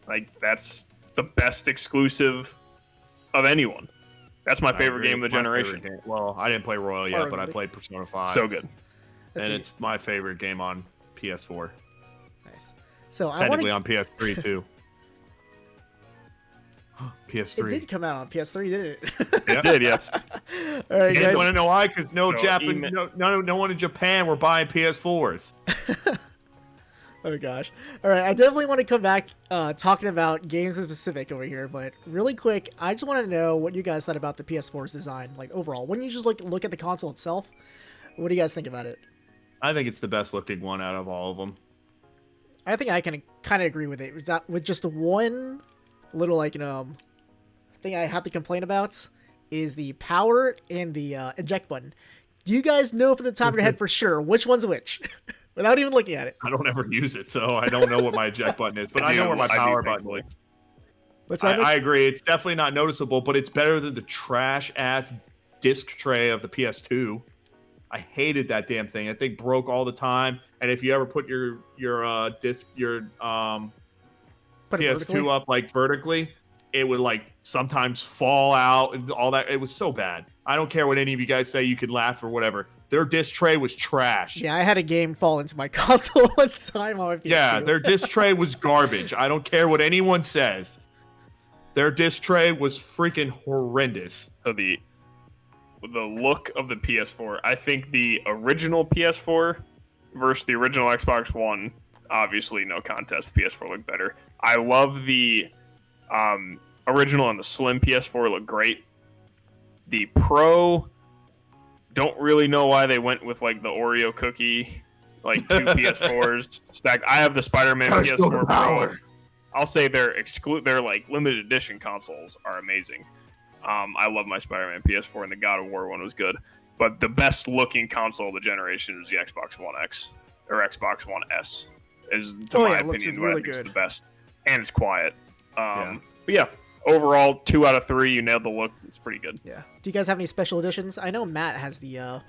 Like, that's the best exclusive of anyone. That's my favorite game of the generation. Well, I didn't play Royal yet, but I played Persona 5. So good. And it's my favorite game on PS4. Nice. So Technically on PS3 too. PS3. It did come out on PS3, didn't it? It did, yes. All right, You guys. want to know why? Because no one in Japan were buying PS4s. Oh gosh. All right, I definitely want to come back talking about games in specific over here, but really quick, I just want to know what you guys thought about the PS4's design, like overall. When you just look at the console itself, what do you guys think about it? I think it's the best looking one out of all of them. I think I can kind of agree with it. With just one little thing I have to complain about is the power and the eject button. Do you guys know from the top of your head for sure which one's which? Without even looking at it. I don't ever use it, so I don't know what my eject button is, but I know where my power button is. I agree. It's definitely not noticeable, but it's better than the trash ass disc tray of the PS2. I hated that damn thing. That thing broke all the time. And if you ever put your PS2 up like vertically, it would like sometimes fall out and all that. It was so bad. I don't care what any of you guys say. You can laugh or whatever. Their disc tray was trash. Yeah, I had a game fall into my console one time on my PS2. Yeah, their disc tray was garbage. I don't care what anyone says. Their disc tray was freaking horrendous. So the look of the PS4, I think the original PS4 versus the original Xbox One, obviously no contest. The PS4 looked better. I love the original and the slim PS4 look great. The Pro, don't really know why they went with like the Oreo cookie, like two PS4s stacked. I have the Spider-Man PS4 Pro. I'll say their like limited edition consoles are amazing. I love my Spider-Man PS4, and the God of War one was good. But the best looking console of the generation is the Xbox One X or Xbox One S. Is to my opinion what I think is the best, and it's quiet. But yeah, overall 2 out of 3. You nailed the look. It's pretty good. Yeah. Do you guys have any special editions? I know Matt has the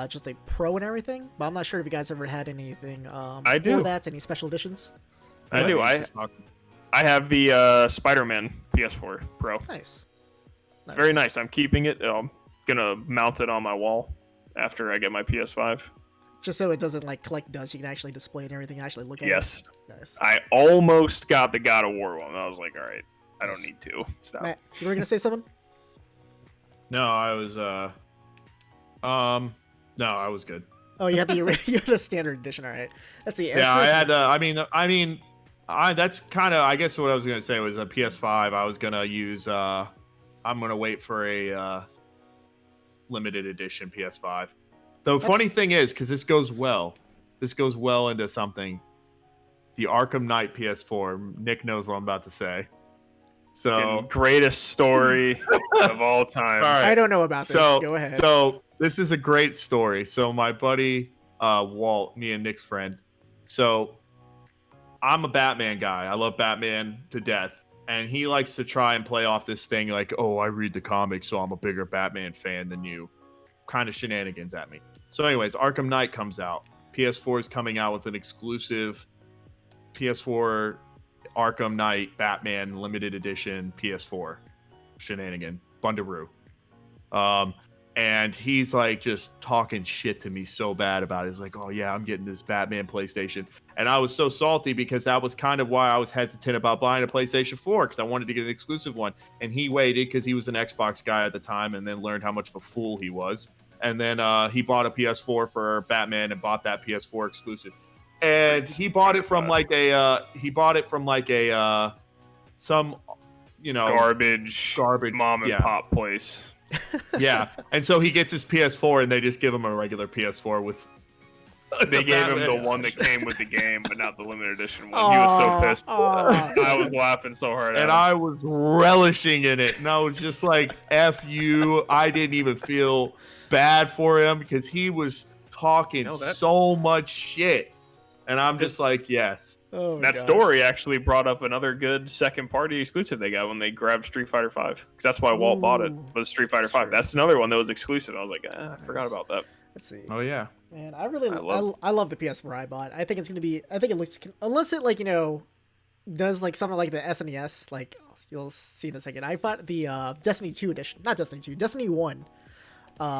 just the Pro and everything, but I'm not sure if you guys ever had anything. I do. For that, any special editions? I do. I have the Spider-Man PS4 Pro. Nice. Very nice. I'm keeping it. I'm gonna mount it on my wall after I get my PS5. Just so it doesn't like collect dust, you can actually display it and everything, and actually look at it. Yes. Nice. I almost got the God of War one. I was like, all right, I don't need to. Stop. Matt, you were gonna say something? No, I was no, I was good. Oh, you had the standard edition. All right. Let's see. Yeah, I had. That's kind of. I guess what I was gonna say was a PS5. I was gonna use. I'm gonna wait for a limited edition PS5. The funny thing is, because this goes well into something. The Arkham Knight PS4. Nick knows what I'm about to say. So greatest story of all time. All right. I don't know about this. Go ahead. So this is a great story. So my buddy Walt, me and Nick's friend. So I'm a Batman guy. I love Batman to death. And he likes to try and play off this thing like, oh, I read the comics, so I'm a bigger Batman fan than you. Kind of shenanigans at me. So anyways, Arkham Knight comes out. PS4 is coming out with an exclusive PS4 Arkham Knight Batman limited edition PS4 shenanigan. Bundaroo. And he's like just talking shit to me so bad about it. He's like, oh yeah, I'm getting this Batman PlayStation. And I was so salty because that was kind of why I was hesitant about buying a PlayStation 4 because I wanted to get an exclusive one. And he waited because he was an Xbox guy at the time and then learned how much of a fool he was. And then he bought a PS4 for Batman and bought that PS4 exclusive. And he bought it from like some, you know, garbage mom and pop place. Yeah, and so he gets his PS4, and they just give him a regular PS4 with. They gave him the one that came with the game, but not the limited edition one. He was so pissed. I was laughing so hard. And I was relishing in it, and I was just like, "F you!" I didn't even feel bad for him because he was talking so much shit, and I'm just like, "Yes." Oh that story actually brought up another good second-party exclusive they got when they grabbed Street Fighter V, because that's why Walt bought it. Was Street Fighter V? That's another one that was exclusive. I was like, I forgot about that. Let's see. Oh yeah. Man, I love the PS4 I bought. I think it's gonna be. I think it looks, unless it like, you know, does like something like the SNES. Like you'll see in a second. I bought the Destiny 2 edition, not Destiny 2, Destiny 1.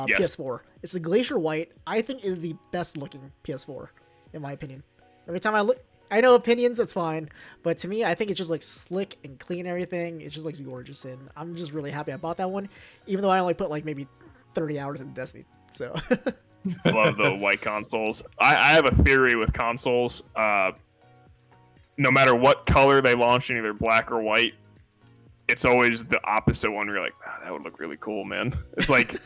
Yes. PS4. It's the Glacier White. I think is the best looking PS4 in my opinion. Every time I look. I know opinions, that's fine, but to me, I think it just looks slick and clean and everything. It just looks gorgeous, and I'm just really happy I bought that one, even though I only put like maybe 30 hours in Destiny, so. I love the white consoles. I have a theory with consoles. No matter what color they launch in, either black or white, it's always the opposite one where you're like, that would look really cool, man. It's like...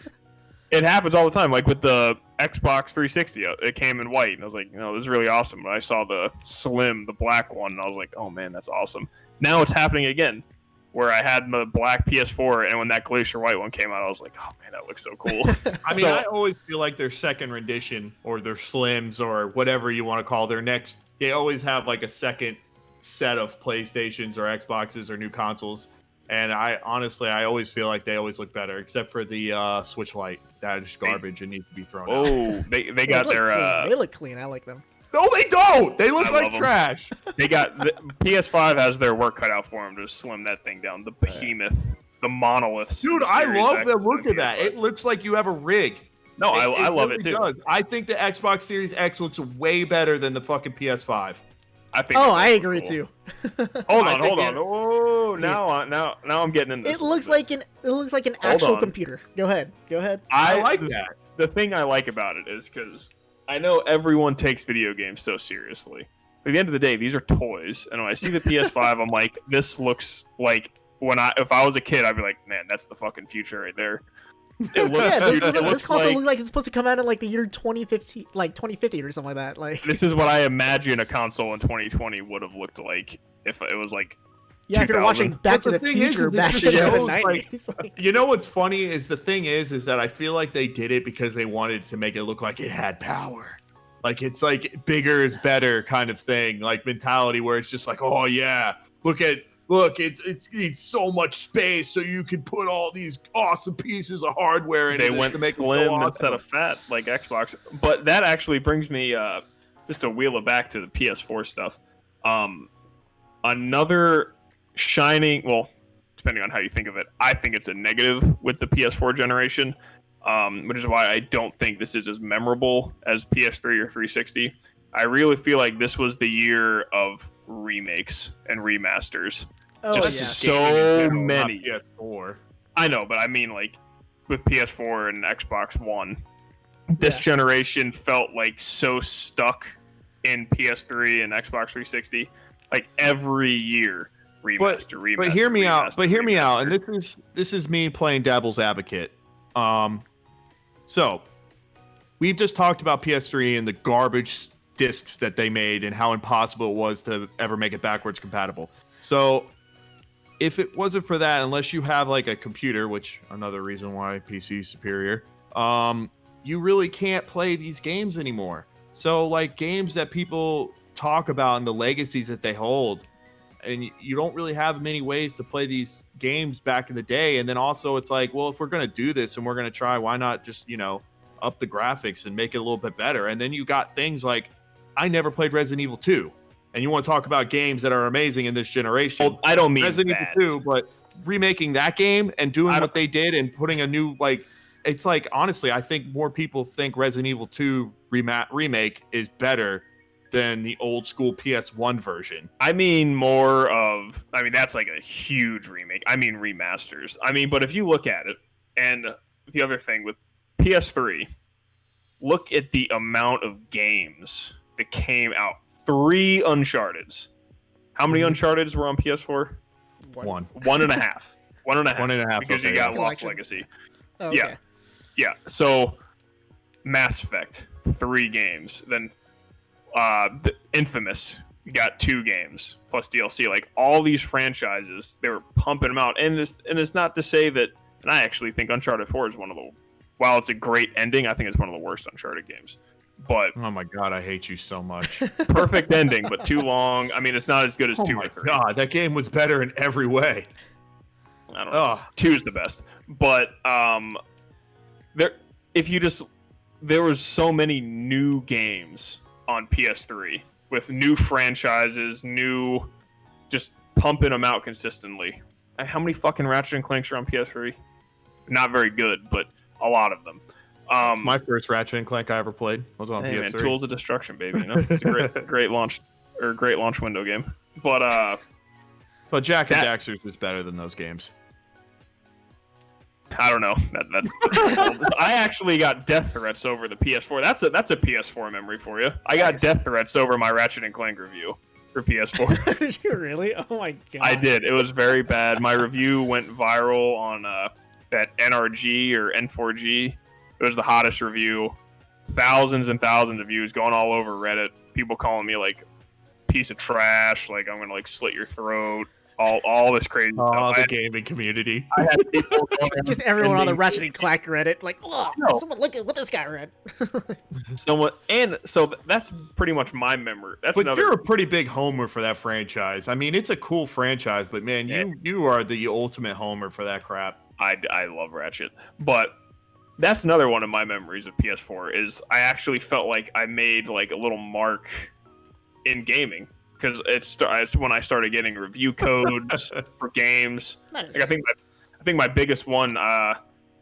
It happens all the time, like with the Xbox 360. It came in white, and I was like, this is really awesome. But I saw the slim, the black one, and I was like, oh man, that's awesome. Now it's happening again, where I had the black PS4, and when that Glacier White one came out, I was like, oh man, that looks so cool. I mean, I always feel like their second rendition, or their slims, or whatever you want to call their next, they always have like a second set of PlayStations or Xboxes or new consoles. And I always feel like they always look better, except for the Switch Lite. That is garbage and needs to be thrown out. Oh, they got their... They look clean. I like them. No, they don't! They look like trash. They got... PS5 has their work cut out for them to slim that thing down. The behemoth. The monolith. Dude, I love the look of that. It looks like you have a rig. No, I love it too. Does. I think the Xbox Series X looks way better than the fucking PS5. I think. Oh, I agree too. Hold on. Oh, dude. now I'm getting in this. It looks like an actual computer. Go ahead. I like that. The thing I like about it is because I know everyone takes video games so seriously. But at the end of the day, these are toys, and when I see the PS5, I'm like, this looks like if I was a kid, I'd be like, man, that's the fucking future right there. It looks, this console looks like it's supposed to come out in like the year 2015, like 2050 or something like that. Like this is what I imagine a console in 2020 would have looked like if it was like. Yeah, 2000. If you're watching Back to the Future back in the 90s. Like, you know what's funny is the thing is that I feel like they did it because they wanted to make it look like it had power. Like it's like bigger is better kind of thing, like mentality where it's just like, oh yeah, look, it needs so much space so you can put all these awesome pieces of hardware in. They went to make slim it so awesome. Instead of fat like Xbox. But that actually brings me just to wheel it back to the PS4 stuff. Another shining, well, depending on how you think of it, I think it's a negative with the PS4 generation, which is why I don't think this is as memorable as PS3 or 360. I really feel like this was the year of remakes and remasters. Oh, just yeah. so many. PS4. I know, but I mean, like with PS4 and Xbox One, this generation felt like so stuck in PS3 and Xbox 360. Like every year, remaster. But hear me out. And this is me playing devil's advocate. So we've just talked about PS3 and the garbage discs that they made and how impossible it was to ever make it backwards compatible. So if it wasn't for that, unless you have like a computer, which another reason why PC is superior, you really can't play these games anymore. So like games that people talk about and the legacies that they hold, and you don't really have many ways to play these games back in the day. And then also it's like, well, if we're going to do this and we're going to try, why not just, up the graphics and make it a little bit better? And then you got things like, I never played Resident Evil 2. And you want to talk about games that are amazing in this generation. Well, I don't mean Resident Evil 2, but remaking that game and doing what they did and putting a new, like, it's like, honestly, I think more people think Resident Evil 2 remake is better than the old school PS1 version. I mean that's like a huge remake. I mean remasters. But if you look at it, and the other thing with PS3, look at the amount of games that came out. 3 Uncharteds. How many Uncharteds were on PS4? One. 1.5. 1.5. Because you got Lost Legacy. Oh, okay. Yeah. So Mass Effect, 3 games. Then the Infamous got 2 games plus DLC. Like all these franchises, they were pumping them out. And it's not to say that. And I actually think Uncharted 4 is one of the. While it's a great ending, I think it's one of the worst Uncharted games. But oh my god, I hate you so much. Perfect ending, but too long. It's not as good as 2 or 3. God, that game was better in every way. I don't know. 2 is the best, but there was so many new games on PS3 with new franchises, just pumping them out consistently. How many fucking Ratchet and Clanks are on PS3? Not very good, but a lot of them. My first Ratchet and Clank I ever played was on PS3. Man, Tools of Destruction, baby. It's a great launch window game. But Jack and Daxter's is better than those games. I don't know. That's I actually got death threats over the PS4. That's a PS4 memory for you. I got death threats over my Ratchet and Clank review for PS4. Did you really? Oh my god. I did. It was very bad. My review went viral on that NRG or N4G. It was the hottest review. Thousands and thousands of views going all over Reddit. People calling me like piece of trash, like I'm gonna like slit your throat. All this crazy stuff. The gaming community. I had people just everyone on the Ratchet and Clank Reddit, like, oh, someone look at what this guy read. So that's pretty much my memory. You're a pretty big homer for that franchise. It's a cool franchise, but man, you are the ultimate homer for that crap. I love Ratchet, but that's another one of my memories of PS4 is I actually felt like I made like a little mark in gaming because it's when I started getting review codes for games. Nice. Like, I think my biggest one, I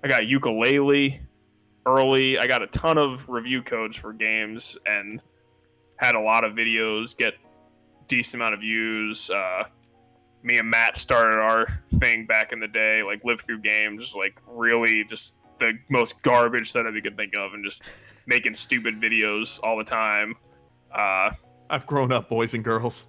got Ukulele early. I got a ton of review codes for games and had a lot of videos get decent amount of views. Me and Matt started our thing back in the day, like live through games, like really just the most garbage setup you could think of, and just making stupid videos all the time. I've grown up, boys and girls.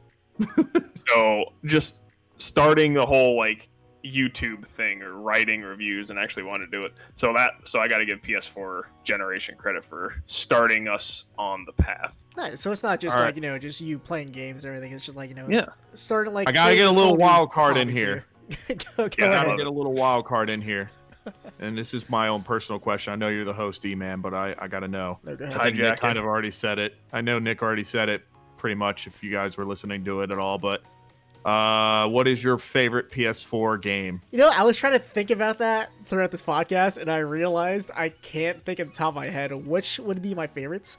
So just starting the whole like YouTube thing or writing reviews and actually want to do it. So I got to give PS4 generation credit for starting us on the path. Nice. So it's not just just you playing games and everything. It's just like, starting like. I got to get a little wild card in here. I gotta get a little wild card in here. And this is my own personal question. I know you're the host, E-Man, but I got to know. Okay. I think Nick kind of already said it. I know Nick already said it pretty much if you guys were listening to it at all. But what is your favorite PS4 game? I was trying to think about that throughout this podcast, and I realized I can't think of the top of my head which would be my favorites.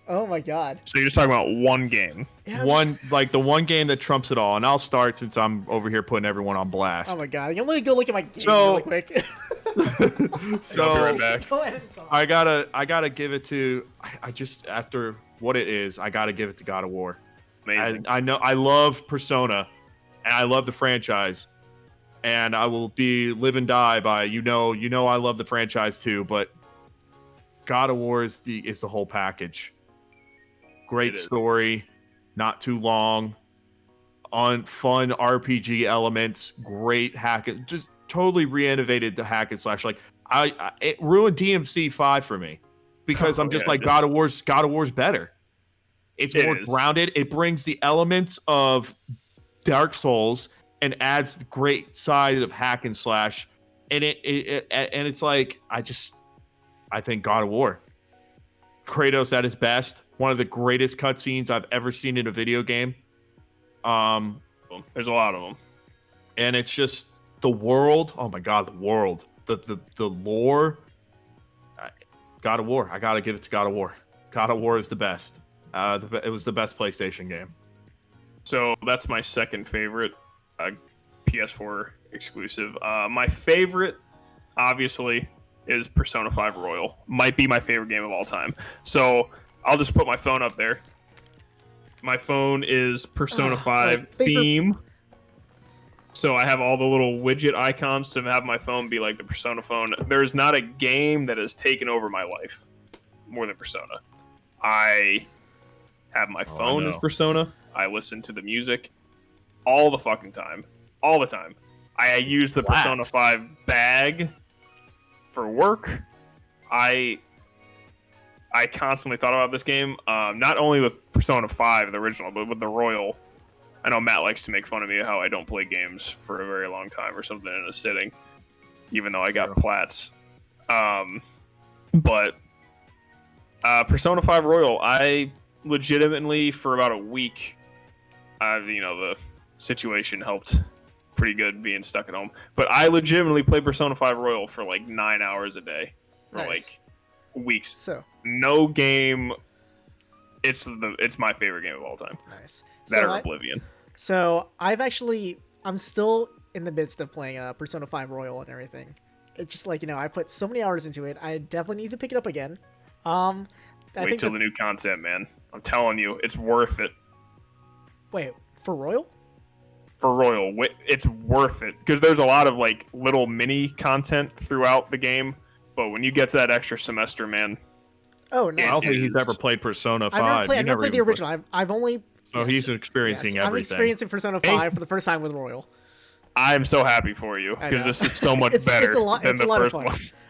Oh my god. So you're just talking about one game. Yeah, the one game that trumps it all. And I'll start since I'm over here putting everyone on blast. Oh my god. I'm gonna go look at my game really quick. So I'll be right back. Go ahead. I gotta give it to I just after what it is, I gotta give it to God of War. Amazing. I know I love Persona and I love the franchise. And I will be live and die by I love the franchise too, but God of War is the whole package. Great story, not too long, on fun RPG elements, great hack, just totally re-innovated the hack and slash. Like it ruined DMC5 for me because I'm just God of War's better. It's more grounded. It brings the elements of Dark Souls and adds the great side of hack and slash. And it's like I think God of War, Kratos at his best, one of the greatest cutscenes I've ever seen in a video game. There's a lot of them, and it's just the world. Oh my God, the world, the lore. God of War. I gotta give it to God of War. God of War is the best. It was the best PlayStation game. So that's my second favorite PS4 exclusive. My favorite, obviously, is Persona 5 Royal. Might be my favorite game of all time. So I'll just put my phone up there. My phone is Persona 5 theme. So I have all the little widget icons to have my phone be like the Persona phone. There's not a game that has taken over my life more than Persona. I have my phone as Persona. I listen to the music all the fucking time. All the time. I use the Persona 5 bag for work. I constantly thought about this game, not only with Persona 5, the original, but with the Royal. I know Matt likes to make fun of me how I don't play games for a very long time or something in a sitting, even though I got plats. But Persona 5 Royal, I legitimately, for about a week, the situation helped pretty good being stuck at home. But I legitimately played Persona 5 Royal for like 9 hours a day for like weeks. So no game. It's my favorite game of all time. Nice. That or Oblivion. So I'm still in the midst of playing Persona 5 Royal and everything. It's just like, I put so many hours into it. I definitely need to pick it up again. Wait till the new content, man. I'm telling you, it's worth it. Wait, for Royal? For Royal, it's worth it because there's a lot of like little mini content throughout the game, but when you get to that extra semester, man. Oh, nice. I don't think he's ever played Persona 5. I've never played the original. I've only. So he's experiencing everything. I'm experiencing Persona 5 for the first time with Royal. I'm so happy for you because this is so much better than the first one.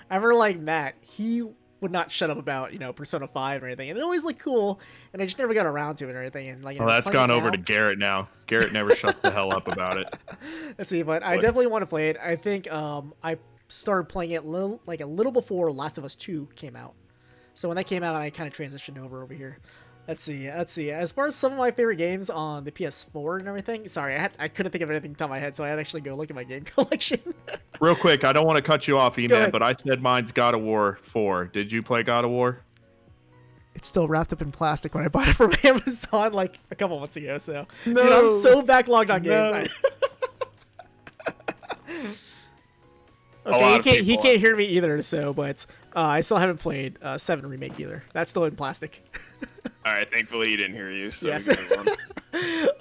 I remember like Matt, he would not shut up about Persona 5 or anything, and it always looked cool, and I just never got around to it or anything. And like, that's gone over to Garrett now. Garrett never shuts the hell up about it. Let's see, but I definitely want to play it. I think I started playing it a little before Last of Us 2 came out. So when that came out, I kind of transitioned over here. Let's see. As far as some of my favorite games on the PS4 and everything, sorry, I couldn't think of anything top of my head, so I had to actually go look at my game collection. Real quick, I don't want to cut you off, E-Man, but I said mine's God of War 4. Did you play God of War? It's still wrapped up in plastic when I bought it from Amazon like a couple months ago. So, dude, I'm so backlogged on games. Okay, he can't hear me either. So, but I still haven't played 7 Remake either. That's still in plastic. All right, thankfully he didn't hear you. So yes.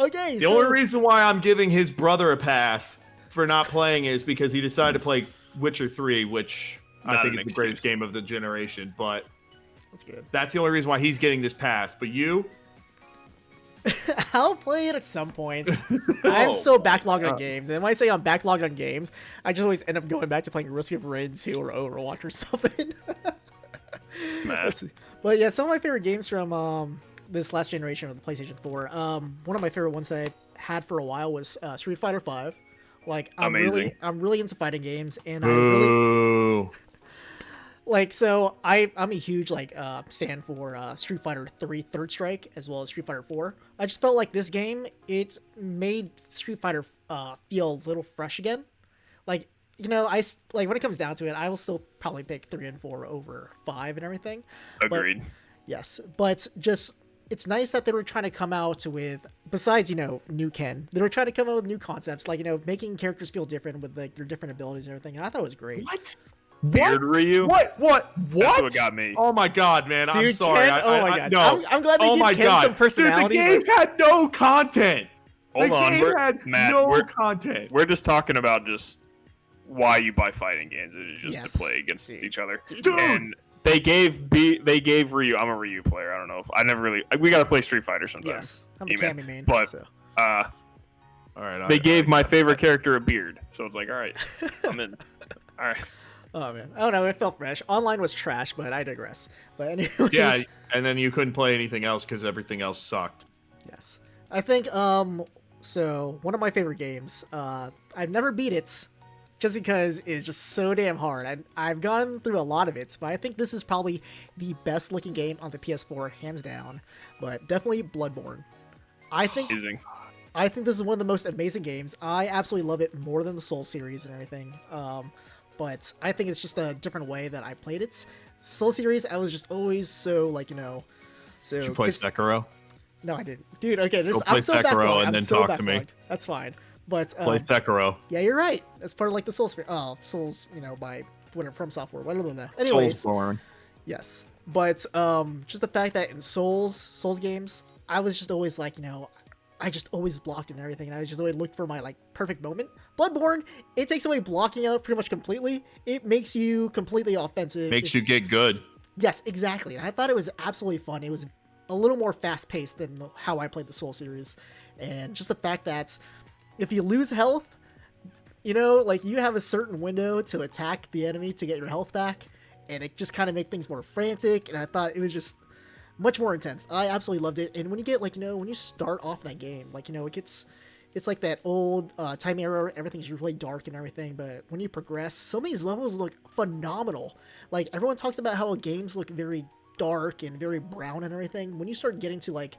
Okay. The only reason why I'm giving his brother a pass for not playing is because he decided to play Witcher 3, which I think is the greatest game of the generation. But that's good. That's the only reason why he's getting this pass. But you? I'll play it at some point. I'm so backlogged on games. And when I say I'm backlogged on games, I just always end up going back to playing Risk of Rain 2 or Overwatch or something. Let's see. But yeah, some of my favorite games from this last generation of the PlayStation 4. One of my favorite ones that I had for a while was Street Fighter 5. Like, I'm really into fighting games, and I really like. So I'm a huge stand for Street Fighter 3 Third Strike as well as Street Fighter 4. I just felt like this game, it made Street Fighter feel a little fresh again. Like, when it comes down to it, I will still probably pick 3 and 4 over 5 and everything. Agreed. Yes, but just it's nice that they were trying to come out with, besides new Ken, they were trying to come out with new concepts, like making characters feel different with their different abilities and everything. And I thought it was great. What? Beard Ryu? What? That's what got me. Oh my god, man! Dude, I'm sorry. Ken, my god. No. I'm glad they gave Ken some personality. Dude, the game had no content. Hold on, the game had no content. We're just talking about just why you buy fighting games. It's just to play against each other. Dude. And they gave Ryu. I'm a Ryu player. I don't know if I never really. We gotta play Street Fighter sometime. Yes, I'm a Cammy main. But so. All right. They gave my favorite character a beard, so it's like, all right, I'm in. All right. Oh man, I don't know. It felt fresh. Online was trash, but I digress. But anyways, yeah, and then you couldn't play anything else because everything else sucked. Yes, I think So one of my favorite games. I've never beat it, just because it's just so damn hard. I've gone through a lot of it, but I think this is probably the best looking game on the PS4, hands down. But definitely Bloodborne. I think Amazing. I think this is one of the most amazing games. I absolutely love it more than the Soul series and everything. But I think it's just a different way that I played it. Soul series, I was just always so like, so. Did you play Sekiro? No, I didn't, dude. Okay, Go play I'm so Sekiro backlogged. and I'm then so talk to me. backlogged. That's fine. But Play Sekiro. yeah, you're right. It's part of like the Souls, Souls, by whatever from software. Anyways, Soulsborne. yes. But just the fact that in Souls games, I was just always like, I just always blocked and everything, and I just always looked for my like perfect moment. Bloodborne, it takes away blocking out pretty much completely. It makes you completely offensive. Makes you get good. Yes, exactly. And I thought it was absolutely fun. It was a little more fast paced than how I played the Soul series, and just the fact that if you lose health, like you have a certain window to attack the enemy to get your health back, and it just kind of make things more frantic. And I thought it was just much more intense. I absolutely loved it. And when you get like, when you start off that game, like, it's like that old time era, everything's really dark and everything. But when you progress, some of these levels look phenomenal. Like everyone talks about how games look very dark and very brown and everything. When you start getting to like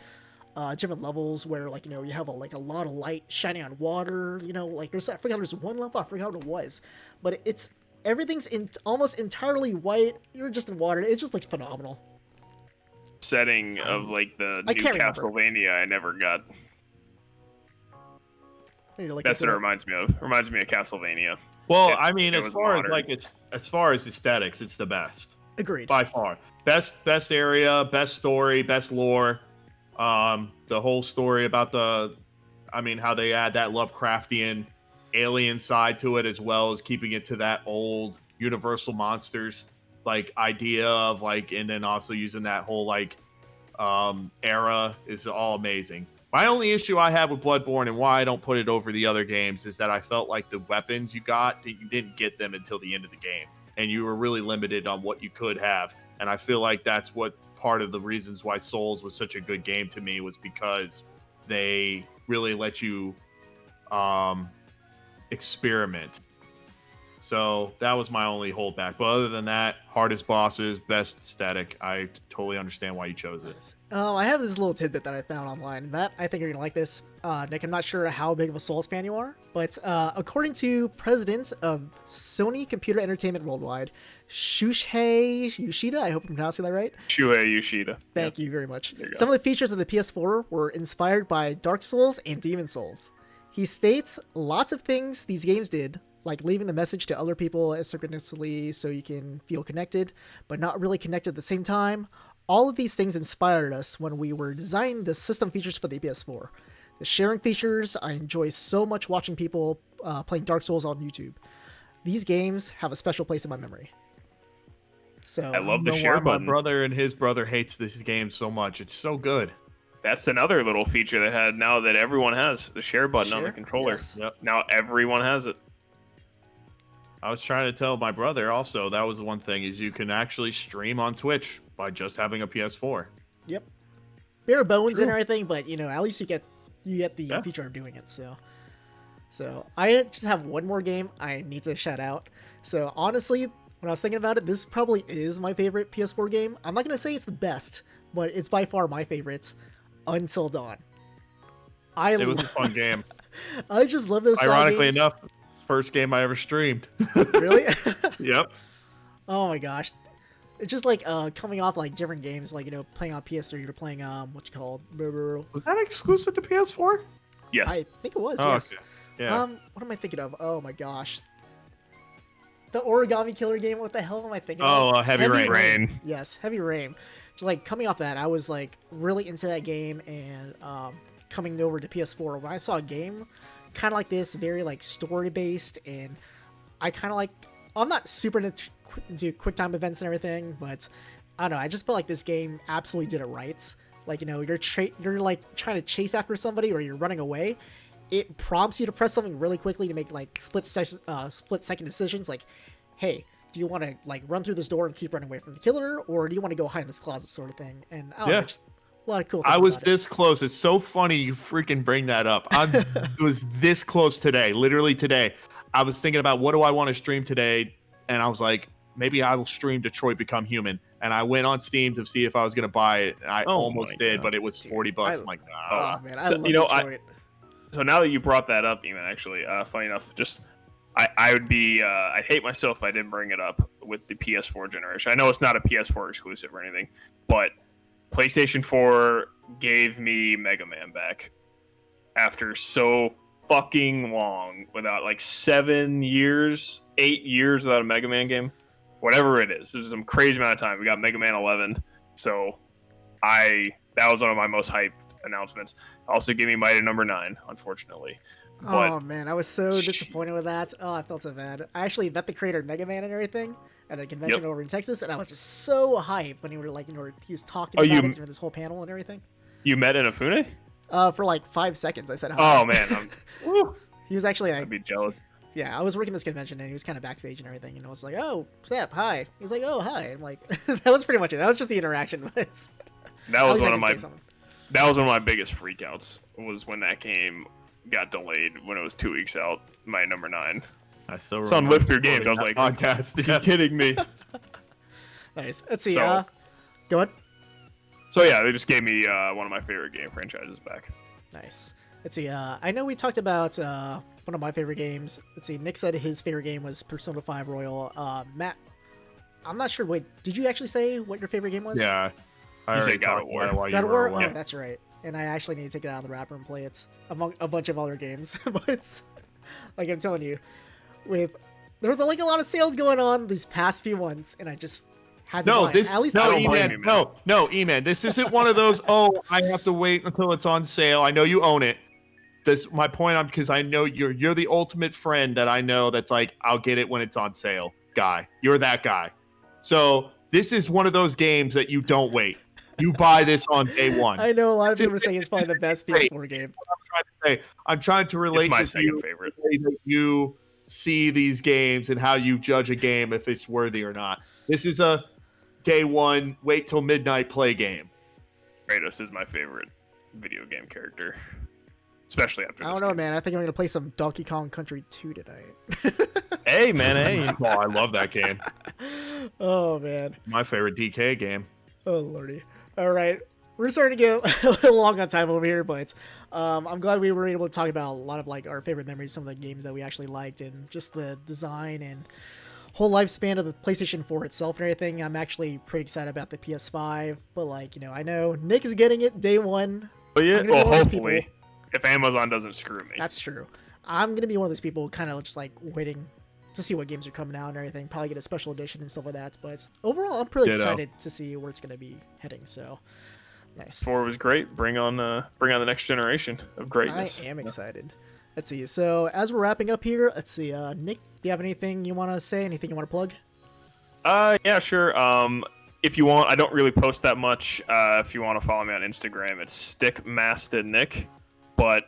different levels where like, you have a lot of light shining on water, like there's one level, I forgot what it was, but everything's almost entirely white. You're just in water. It just looks phenomenal. Setting of like the I new can't remember. Castlevania I never got. I need to look That's what into it reminds me of. Reminds me of Castlevania. Well, If I mean, it as was far modern. as far as aesthetics, it's the best Agreed. by far. Best area, best story, best lore. The whole story about how they add that Lovecraftian alien side to it, as well as keeping it to that old Universal monsters like idea of like, and then also using that whole like era is all amazing. My only issue I have with Bloodborne and why I don't put it over the other games is that I felt like the weapons you got, that you didn't get them until the end of the game, and you were really limited on what you could have. And I feel like that's what part of the reasons why Souls was such a good game to me, was because they really let you experiment. So that was my only holdback. But other than that, hardest bosses, best aesthetic. I totally understand why you chose it. I have this little tidbit that I found online. Matt, I think you're gonna like this. Nick, I'm not sure how big of a Souls fan you are, but according to president of Sony Computer Entertainment Worldwide, Shuhei Yoshida, I hope I'm pronouncing that right. Shuhei Yoshida. Thank you very much. you go. Some of the features of the PS4 were inspired by Dark Souls and Demon Souls. He states lots of things these games did, like leaving the message to other people asynchronously so you can feel connected, but not really connected at the same time. All of these things inspired us when we were designing the system features for the PS4. The sharing features, I enjoy so much watching people playing Dark Souls on YouTube. These games have a special place in my memory. So I love the I don't know share why button. My brother and his brother hates this game so much. It's so good. That's another little feature they had now that everyone has. The share button on the Share? controller. Yes. Yep. Now everyone has it. I was trying to tell my brother also, that was the one thing, is you can actually stream on Twitch by just having a PS4. Yep. Bare bones True. and everything, but at least you get the Yeah. feature of doing it. So I just have one more game I need to shout out. So honestly, when I was thinking about it, this probably is my favorite PS4 game. I'm not gonna say it's the best, but it's by far my favorite. Until Dawn. It was a fun game. I just love those style Ironically games. enough, first game I ever streamed. Really? Yep. Oh my gosh. It's just like coming off like different games, like playing on PS3 or playing what's it called? Was that exclusive to PS4? Yes. I think it was, Oh, yes. okay. Yeah. What am I thinking of? Oh my gosh. The Origami Killer game, what the hell am I thinking Oh, of? Heavy Rain. Rain. Yes, Heavy Rain. Just like coming off that, I was like really into that game, and coming over to PS4, when I saw a game kind of like this, very like story based, and I kind of like, I'm not super into quick time events and everything, but I don't know, I just felt like this game absolutely did it right. Like, you're like trying to chase after somebody or you're running away. It prompts you to press something really quickly to make like split second decisions, like, hey, do you want to like run through this door and keep running away from the killer, or do you want to go hide in this closet, sort of thing? And I don't know, Yeah. just A lot of cool things I was about this close. It's so funny you freaking bring that up. I was this close today, literally today. I was thinking about what do I want to stream today, and I was like, maybe I will stream Detroit Become Human. And I went on Steam to see if I was going to buy it, and I Oh almost my did, God. but it was $40. I'm like, nah. Oh man, I So, love you know, Detroit. So now that you brought that up, even actually, funny enough, just I would be I'd hate myself if I didn't bring it up with the PS4 generation. I know it's not a PS4 exclusive or anything, but PlayStation 4 gave me Mega Man back after so fucking long, without like 7 years, 8 years without a Mega Man game, whatever it is. This is some crazy amount of time. We got Mega Man 11, so that was one of my most hyped announcements. Also, give me Mighty Number 9, unfortunately. But Oh man, I was so disappointed with that. Oh, I felt so bad. I actually met the creator of Mega Man and everything at a convention over in Texas, and I was just so hyped when he were like, he was talking about it during this whole panel and everything. You met Inafune? For like 5 seconds, I said hi. Oh man, He was actually I'd like, be jealous. yeah, I was working this convention and he was kind of backstage and everything, and I was like, oh, Sap, hi. He's like, oh, hi. And like, that was pretty much it. That was just the interaction. But That was one of my biggest freakouts. Was when that game got delayed when it was 2 weeks out. My number 9. I still It's on remember Lift Your Games. I was like, podcast. Are you kidding me? Nice. Let's see. So- Go ahead. So yeah, they just gave me one of my favorite game franchises back. Nice. Let's see. I know we talked about one of my favorite games. Let's see. Nick said his favorite game was Persona 5 Royal. Matt, I'm not sure. Wait, did you actually say what your favorite game was? Yeah. I You already said God of talked War. about it while you God of were War? away. Oh, that's right. And I actually need to take it out of the wrapper and play it among a bunch of other games. But like I'm telling you, there was like a lot of sales going on these past few months, and I just had to buy it. At least I don't blame E-Man, you, man. E-Man. This isn't one of those, oh, I have to wait until it's on sale. I know you own it. This my point on because I know you're the ultimate friend that I know that's like, I'll get it when it's on sale guy. You're that guy. So this is one of those games that you don't wait. You buy this on day one. I know a lot of people are saying it's probably the best PS4 game. I'm trying to relate It's my to second you favorite. the way that you see these games and how you judge a game if it's worthy or not. This is a day one, wait till midnight play game. Kratos is my favorite video game character, especially after I this don't know, game. man. I think I'm gonna play some Donkey Kong Country 2 tonight. Hey, man, hey. Oh, I love that game. Oh man. My favorite DK game. Oh lordy. All right, we're starting to get a little long on time over here, but I'm glad we were able to talk about a lot of like our favorite memories, some of the games that we actually liked, and just the design and whole lifespan of the PlayStation 4 itself and everything. I'm actually pretty excited about the PS5, but like, I know Nick is getting it day one. But yeah, I'm gonna be well, one of those hopefully, people- if Amazon doesn't screw me. That's true. I'm gonna be one of those people kind of just like waiting to see what games are coming out and everything. Probably get a special edition and stuff like that. But overall, I'm pretty Ditto. excited to see where it's gonna be heading. So nice. 4 was great. Bring on the next generation of greatness. I am excited. Let's see. So as we're wrapping up here, let's see. Nick, do you have anything you want to say? Anything you want to plug? Yeah, sure. If you want, I don't really post that much. If you want to follow me on Instagram, it's stickmastednick. But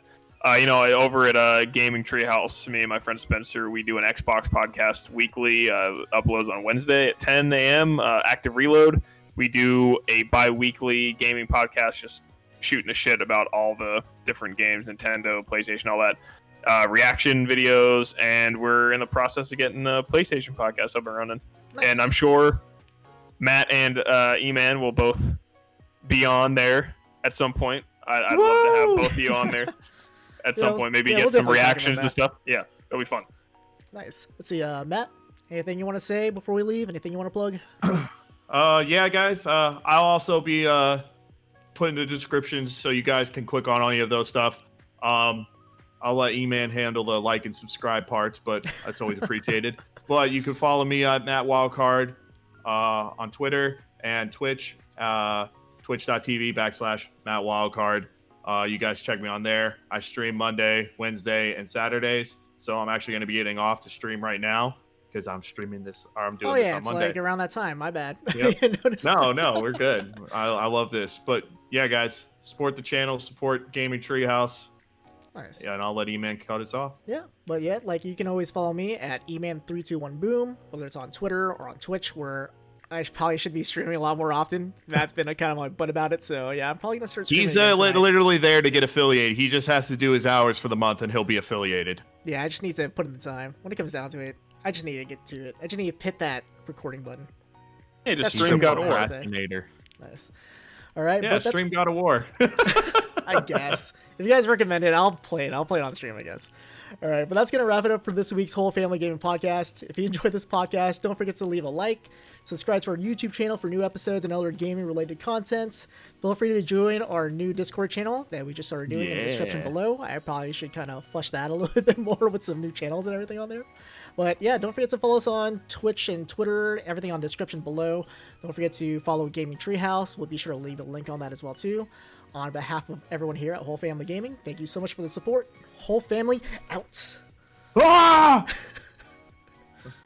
over at Gaming Treehouse, me and my friend Spencer, we do an Xbox podcast weekly. Uploads on Wednesday at 10 a.m. Active Reload. We do a bi-weekly gaming podcast, just shooting the shit about all the different games, Nintendo, PlayStation, all that. Reaction videos, and we're in the process of getting a PlayStation podcast up and running. Nice. And I'm sure Matt and E-Man will both be on there at some point. I'd love to have both of you on there at some point. Maybe we'll get some definitely talk about reactions that. to stuff. Yeah, it'll be fun. Nice. Let's see. Matt, anything you want to say before we leave? Anything you want to plug? Yeah, guys. I'll also be putting the descriptions so you guys can click on any of those stuff. I'll let E-Man handle the like and subscribe parts, but that's always appreciated. But you can follow me at Matt Wildcard on Twitter and Twitch, twitch.tv/Matt Wildcard. You guys check me on there. I stream Monday, Wednesday, and Saturdays. So I'm actually going to be getting off to stream right now because I'm streaming this, or I'm doing Oh this yeah, on it's Monday. like around that time. My bad. Yep. I didn't notice. No, we're good. I love this. But yeah, guys, support the channel, support Gaming Treehouse. Nice. Yeah, and I'll let E-Man cut us off. Yeah, but yeah, like you can always follow me at eman321boom, whether it's on Twitter or on Twitch, where I probably should be streaming a lot more often. That's been a kind of my butt about it. So yeah, I'm probably gonna start streaming. He's again tonight. literally there to get affiliated. He just has to do his hours for the month, and he'll be affiliated. Yeah, I just need to put in the time. When it comes down to it, I just need to get to it. I just need to hit that recording button. Hey, just That's stream true. God of War. Procrastinator. Nice. All right, Yeah, but that's, stream God of War. I guess. If you guys recommend it, I'll play it. I'll play it on stream, I guess. All right, but that's going to wrap it up for this week's Whole Family Gaming Podcast. If you enjoyed this podcast, don't forget to leave a like, subscribe to our YouTube channel for new episodes and other gaming-related content. Feel free to join our new Discord channel that we just started doing in the description below. I probably should kind of flush that a little bit more with some new channels and everything on there. But yeah, don't forget to follow us on Twitch and Twitter, everything on the description below. Don't forget to follow Gaming Treehouse. We'll be sure to leave a link on that as well, too. On behalf of everyone here at Whole Family Gaming, thank you so much for the support. Whole Family out. Ah!